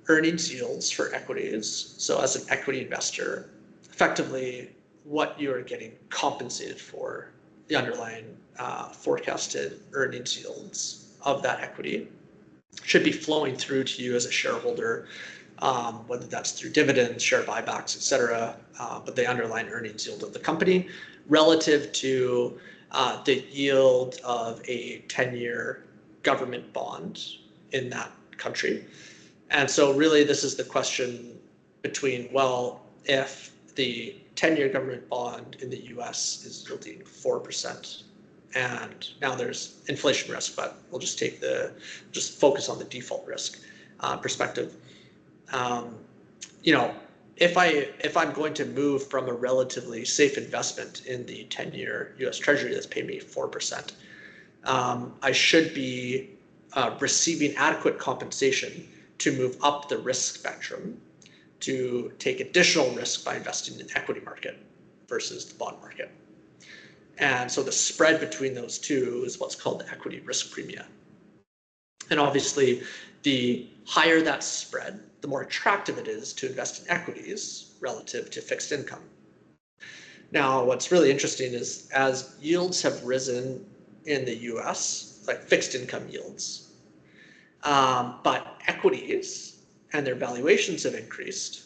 earnings yields for equities. So as an equity investor, effectively what you are getting compensated for, the underlying forecasted earnings yields of that equity should be flowing through to you as a shareholder, whether that's through dividends, share buybacks, et cetera, but the underlying earnings yield of the company relative to the yield of a 10-year government bond in that country. And so really this is the question between, well, if the 10-year government bond in the US is yielding 4%, and now there's inflation risk, but we'll just focus on the default risk perspective. If I'm going to move from a relatively safe investment in the 10-year US Treasury that's paying me 4%, I should be receiving adequate compensation to move up the risk spectrum to take additional risk by investing in the equity market versus the bond market. And so the spread between those two is what's called the equity risk premium. And obviously, the higher that spread, the more attractive it is to invest in equities relative to fixed income. Now, what's really interesting is as yields have risen in the US, like fixed income yields, but equities and their valuations have increased,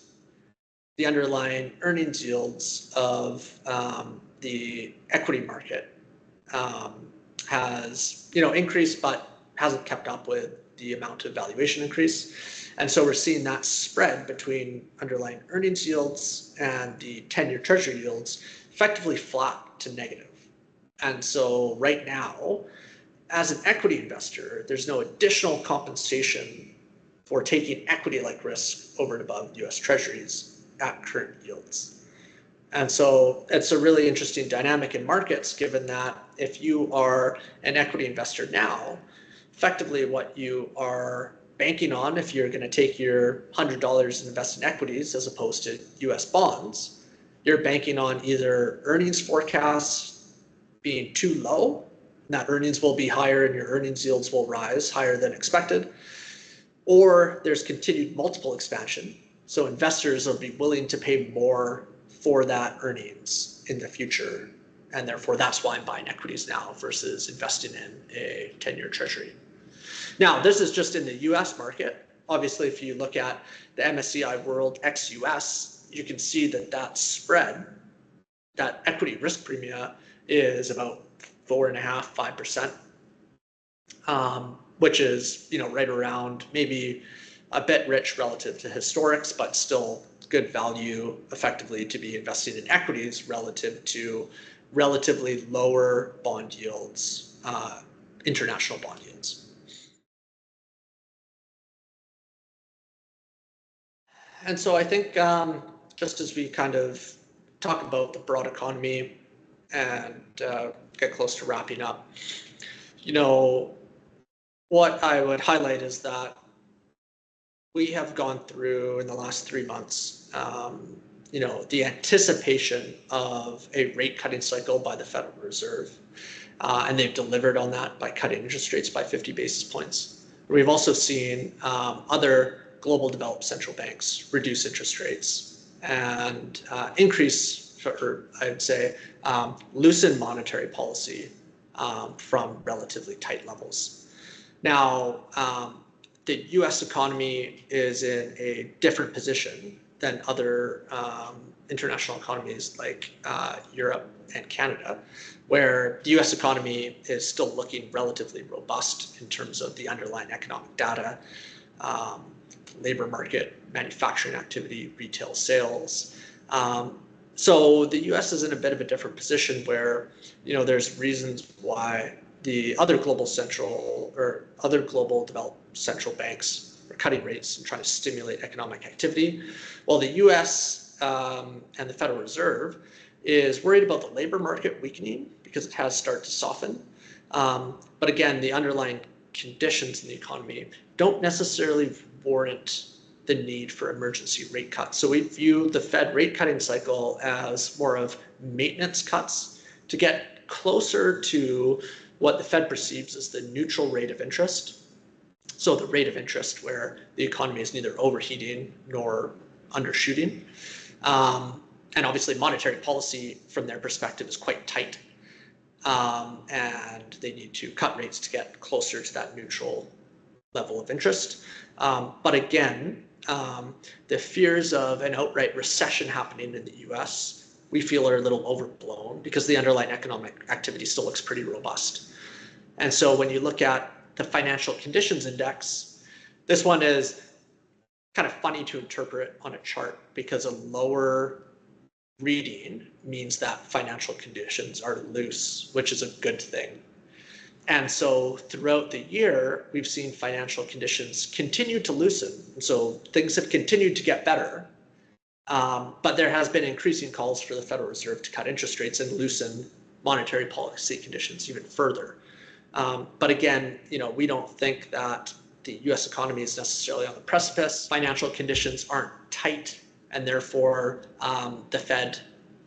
the underlying earnings yields of the equity market has increased, but hasn't kept up with the amount of valuation increase. And so we're seeing that spread between underlying earnings yields and the 10-year treasury yields effectively flat to negative. And so right now, as an equity investor, there's no additional compensation for taking equity-like risk over and above US Treasuries at current yields. And so it's a really interesting dynamic in markets, given that if you are an equity investor now, effectively what you are banking on, if you're going to take your $100 and invest in equities as opposed to US bonds, you're banking on either earnings forecasts being too low, and that earnings will be higher and your earnings yields will rise higher than expected, or there's continued multiple expansion. So investors will be willing to pay more for that earnings in the future. And therefore, that's why I'm buying equities now versus investing in a 10-year treasury. Now, this is just in the US market. Obviously, if you look at the MSCI World ex-US, you can see that that spread, that equity risk premia, is about 4.5%, 5%, which is right around maybe a bit rich relative to historics, but still good value effectively to be investing in equities relative to relatively lower bond yields, international bond yields. And so I think just as we kind of talk about the broad economy and get close to wrapping up, what I would highlight is that we have gone through in the last 3 months, the anticipation of a rate cutting cycle by the Federal Reserve. And they've delivered on that by cutting interest rates by 50 basis points. We've also seen other global developed central banks reduce interest rates and increase, or I would say, loosen monetary policy from relatively tight levels. Now, the US economy is in a different position than other international economies like Europe and Canada, where the US economy is still looking relatively robust in terms of the underlying economic data, labor market, manufacturing activity, retail sales. So the US is in a bit of a different position where, there's reasons why the other global developed central banks are cutting rates and trying to stimulate economic activity, while the US and the Federal Reserve is worried about the labor market weakening because it has started to soften. But again, the underlying conditions in the economy don't necessarily warrant the need for emergency rate cuts. So we view the Fed rate cutting cycle as more of maintenance cuts to get closer to what the Fed perceives as the neutral rate of interest. So the rate of interest where the economy is neither overheating nor undershooting. And obviously monetary policy from their perspective is quite tight. And they need to cut rates to get closer to that neutral level of interest. But again, the fears of an outright recession happening in the US, we feel are a little overblown because the underlying economic activity still looks pretty robust. And so when you look at the financial conditions index, this one is kind of funny to interpret on a chart because a lower reading means that financial conditions are loose, which is a good thing. And so throughout the year, we've seen financial conditions continue to loosen. So things have continued to get better, but there has been increasing calls for the Federal Reserve to cut interest rates and loosen monetary policy conditions even further. But again, we don't think that the US economy is necessarily on the precipice. Financial conditions aren't tight, and therefore the Fed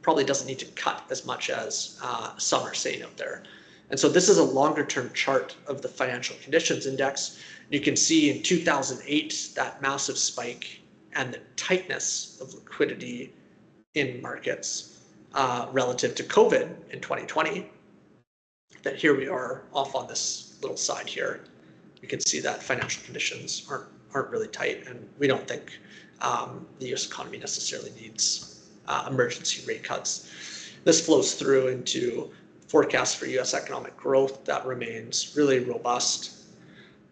probably doesn't need to cut as much as some are saying out there. And so this is a longer term chart of the financial conditions index. You can see in 2008, that massive spike and the tightness of liquidity in markets relative to COVID in 2020, that here we are off on this little side here. You can see that financial conditions aren't really tight, and we don't think the U.S. economy necessarily needs emergency rate cuts. This flows through into forecasts for U.S. economic growth that remains really robust.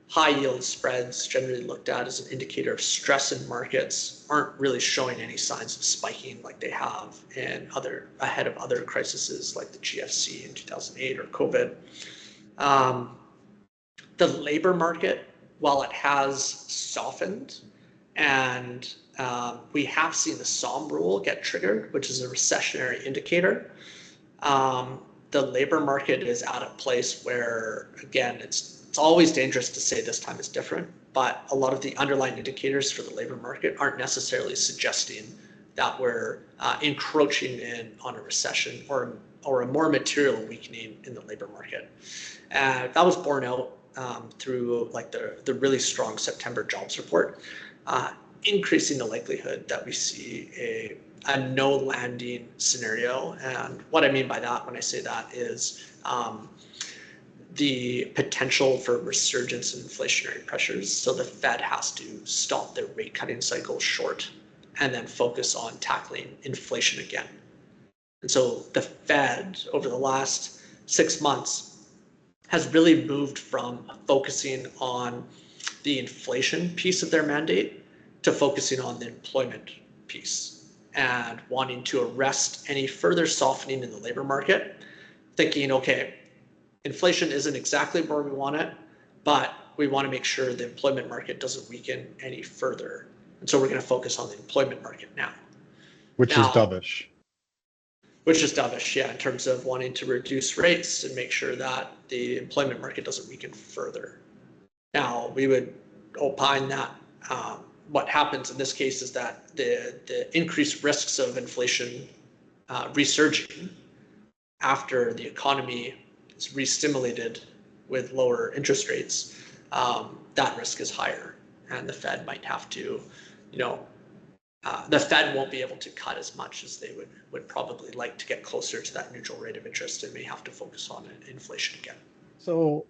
High yield spreads, generally looked at as an indicator of stress in markets, aren't really showing any signs of spiking like they have ahead of other crises like the GFC in 2008 or COVID. The labor market, while it has softened, and we have seen the SOM rule get triggered, which is a recessionary indicator. The labor market is at a place where, again, it's always dangerous to say this time is different, but a lot of the underlying indicators for the labor market aren't necessarily suggesting that we're encroaching in on a recession or a more material weakening in the labor market. And that was borne out through like the really strong September jobs report, increasing the likelihood that we see a no landing scenario. And what I mean by that when I say that is the potential for resurgence in inflationary pressures. So the Fed has to stop their rate cutting cycle short and then focus on tackling inflation again. And so the Fed over the last 6 months has really moved from focusing on the inflation piece of their mandate to focusing on the employment piece and wanting to arrest any further softening in the labor market, thinking, okay, inflation isn't exactly where we want it, but we want to make sure the employment market doesn't weaken any further. And so we're going to focus on the employment market now. Which is dovish. Which is dovish, yeah, in terms of wanting to reduce rates and make sure that the employment market doesn't weaken further. Now, we would opine that what happens in this case is that the increased risks of inflation resurging after the economy is re-stimulated with lower interest rates, that risk is higher, and the Fed might have to, the Fed won't be able to cut as much as they would probably like to get closer to that neutral rate of interest, and may have to focus on inflation again. So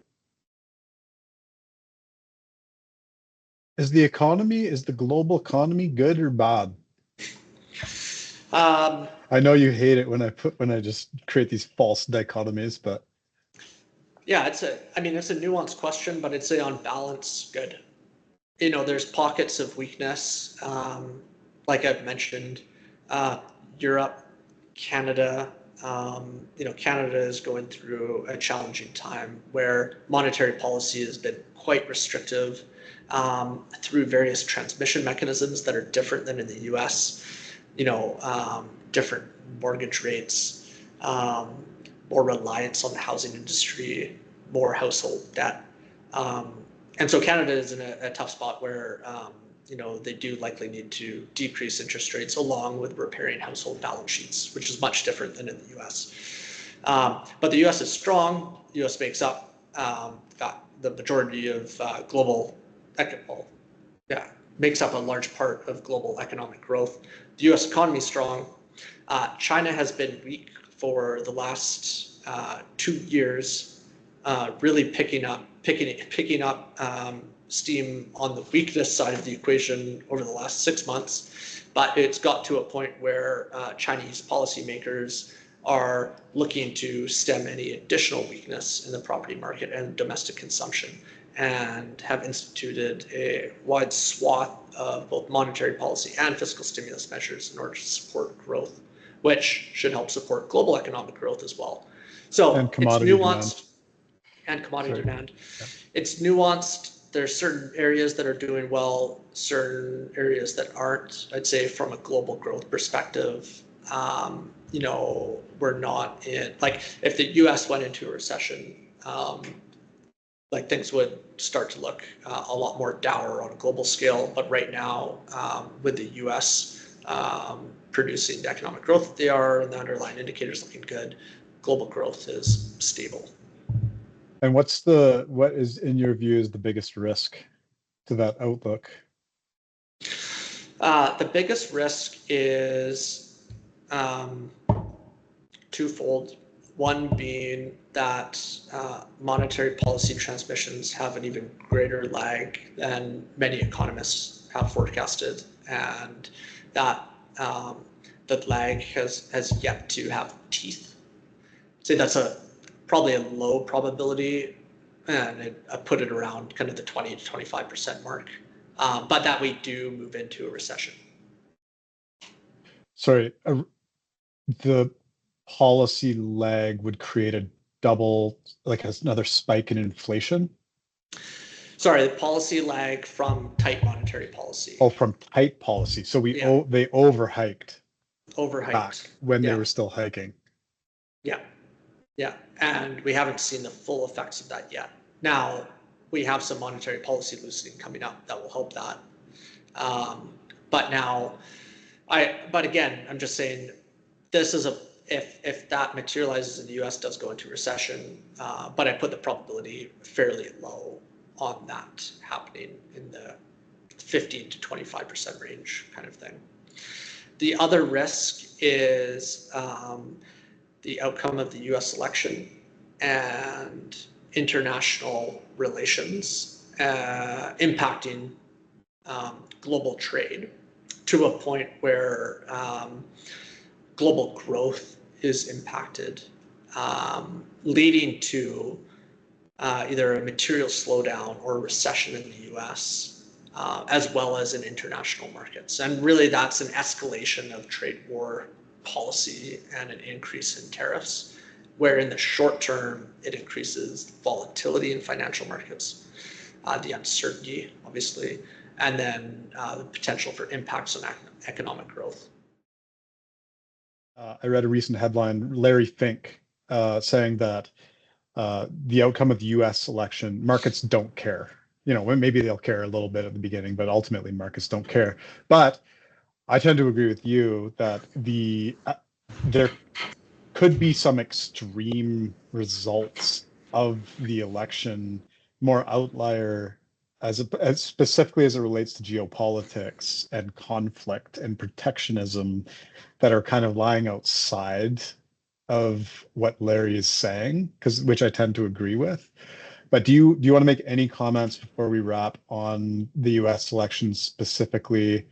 is the global economy good or bad? I know you hate it when I just create these false dichotomies, but yeah, it's a nuanced question, but I'd say on balance, good. There's pockets of weakness, like I've mentioned, Europe, Canada. Canada is going through a challenging time where monetary policy has been quite restrictive through various transmission mechanisms that are different than in the US. Different mortgage rates, more reliance on the housing industry, more household debt. And so Canada is in a tough spot where they do likely need to decrease interest rates along with repairing household balance sheets, which is much different than in the US. But the US is strong. The US makes up the majority of makes up a large part of global economic growth. The US economy is strong. China has been weak for the last 2 years, really picking up steam on the weakness side of the equation over the last 6 months, but it's got to a point where Chinese policymakers are looking to stem any additional weakness in the property market and domestic consumption, and have instituted a wide swath of both monetary policy and fiscal stimulus measures in order to support growth, which should help support global economic growth as well. So it's nuanced. And commodity demand. Yeah. It's nuanced. There's certain areas that are doing well, certain areas that aren't. I'd say from a global growth perspective, we're not in, like if the US went into a recession, things would start to look a lot more dour on a global scale. But right now, with the US producing the economic growth that they are and the underlying indicators looking good, global growth is stable. And what is, in your view, is the biggest risk to that outlook? The biggest risk is twofold. One being that monetary policy transmissions have an even greater lag than many economists have forecasted, and that the lag has yet to have teeth. I'd say that's probably a low probability, and I put it around kind of the 20 to 25% mark, but that we do move into a recession. Sorry, the policy lag would create a double, like another spike in inflation? Sorry, the policy lag from tight monetary policy. Oh, from tight policy. So Yeah. they overhiked back Overhyped. when they Yeah. were still hiking. Yeah. Yeah. And we haven't seen the full effects of that yet. Now, we have some monetary policy loosening coming up that will help that. But now, but again, I'm just saying this is if that materializes and the US does go into recession, but I put the probability fairly low on that happening in the 15 to 25% range kind of thing. The other risk is the outcome of the US election and international relations impacting global trade to a point where global growth is impacted, leading to either a material slowdown or a recession in the US, as well as in international markets. And really that's an escalation of trade war policy and an increase in tariffs, where in the short term, it increases volatility in financial markets, the uncertainty, obviously, and then the potential for impacts on economic growth. I read a recent headline, Larry Fink, saying that the outcome of the US election, markets don't care. Maybe they'll care a little bit at the beginning, but ultimately markets don't care. But I tend to agree with you that there could be some extreme results of the election, more outlier as specifically as it relates to geopolitics and conflict and protectionism that are kind of lying outside of what Larry is saying, which I tend to agree with. But do you want to make any comments before we wrap on the US election specifically,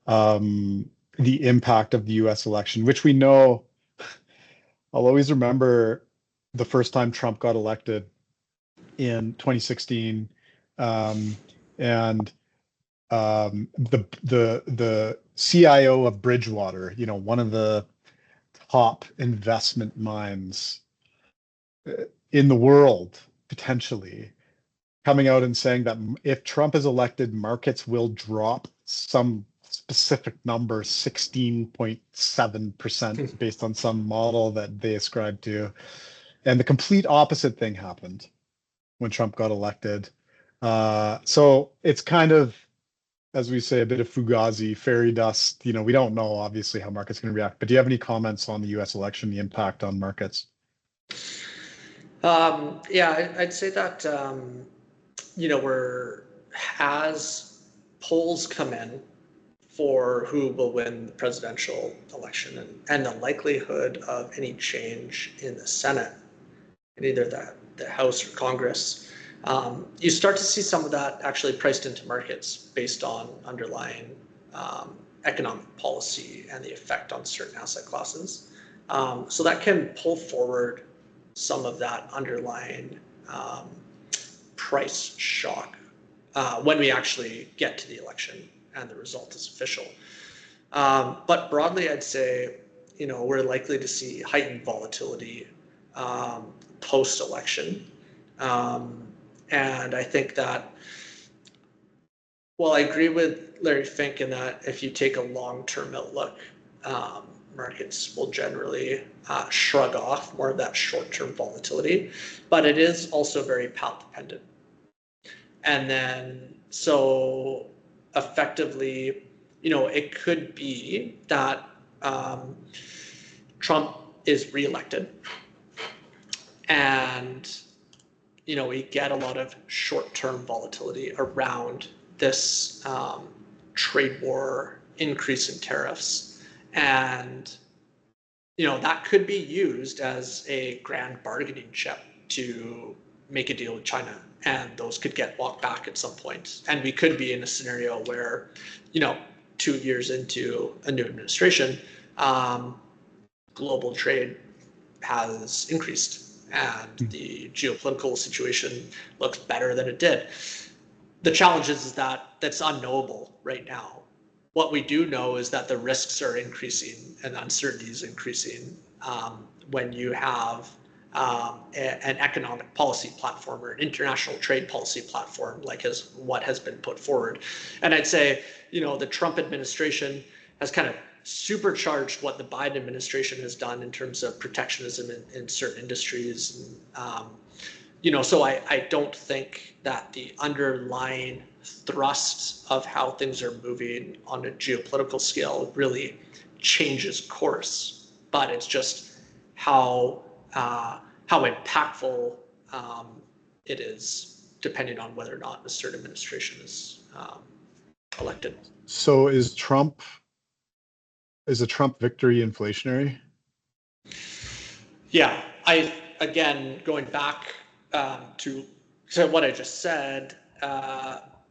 the impact of the US election, which we know, I'll always remember the first time Trump got elected in 2016, and the CIO of Bridgewater, one of the top investment minds in the world, potentially, coming out and saying that if Trump is elected, markets will drop some specific number, 16.7% based on some model that they ascribed to. And the complete opposite thing happened when Trump got elected. So it's kind of, as we say, a bit of fugazi, fairy dust. We don't know, obviously, how markets are going to react. But do you have any comments on the US election, the impact on markets? Yeah, I'd say that, as polls come in for who will win the presidential election and the likelihood of any change in the Senate, in either the House or Congress, you start to see some of that actually priced into markets based on underlying economic policy and the effect on certain asset classes. So that can pull forward some of that underlying price shock when we actually get to the election and the result is official. But broadly, I'd say, we're likely to see heightened volatility post-election. And I think that, well, I agree with Larry Fink in that if you take a long-term outlook, markets will generally shrug off more of that short-term volatility, but it is also very path dependent. And then, so effectively, it could be that Trump is reelected and, we get a lot of short-term volatility around this trade war, increase in tariffs. And, that could be used as a grand bargaining chip to make a deal with China. And those could get walked back at some point. And we could be in a scenario where, 2 years into a new administration, global trade has increased and the geopolitical situation looks better than it did. The challenge is that that's unknowable right now. What we do know is that the risks are increasing and the uncertainty is increasing when you have an economic policy platform or an international trade policy platform like what has been put forward. And I'd say, the Trump administration has kind of supercharged what the Biden administration has done in terms of protectionism in certain industries. So I don't think that the underlying thrust of how things are moving on a geopolitical scale really changes course, but it's just how impactful it is depending on whether or not a certain administration is elected. So is a Trump victory inflationary? Yeah, again, going back to what I just said,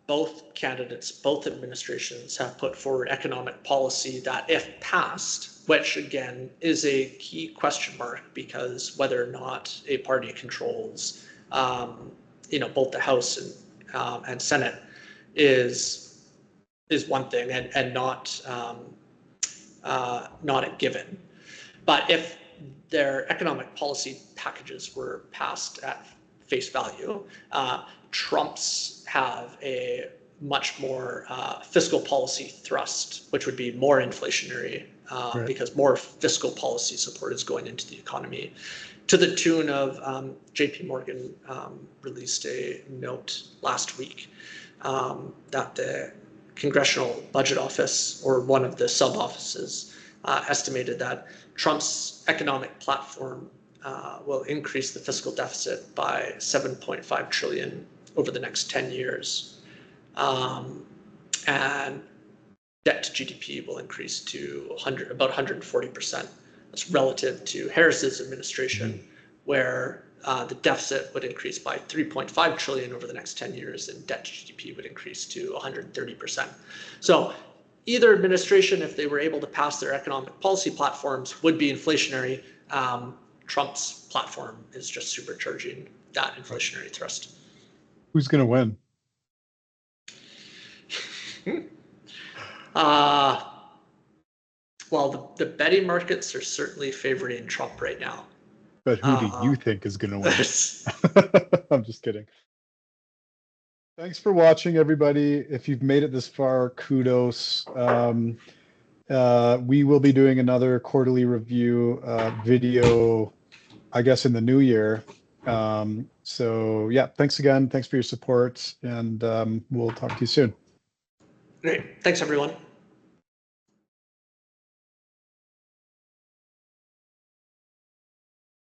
both candidates, both administrations have put forward economic policy that, if passed, which again is a key question mark, because whether or not a party controls, both the House and Senate is one thing, and not a given. But if their economic policy packages were passed at face value, Trump's have a much more fiscal policy thrust, which would be more inflationary right. Because more fiscal policy support is going into the economy, to the tune of JP Morgan released a note last week that the Congressional Budget Office, or one of the sub-offices, estimated that Trump's economic platform will increase the fiscal deficit by $7.5 trillion over the next 10 years. And debt to GDP will increase to about 140%. That's relative to Harris's administration, where the deficit would increase by 3.5 trillion over the next 10 years, and debt to GDP would increase to 130%. So either administration, if they were able to pass their economic policy platforms, would be inflationary. Trump's platform is just supercharging that inflationary thrust. Who's going to win? Well, the betting markets are certainly favoring Trump right now. But who do you think is going to win? I'm just kidding. Thanks for watching, everybody. If you've made it this far, kudos. We will be doing another quarterly review video, I guess, in the new year. So yeah, thanks again. Thanks for your support, and we'll talk to you soon. Great. Thanks, everyone.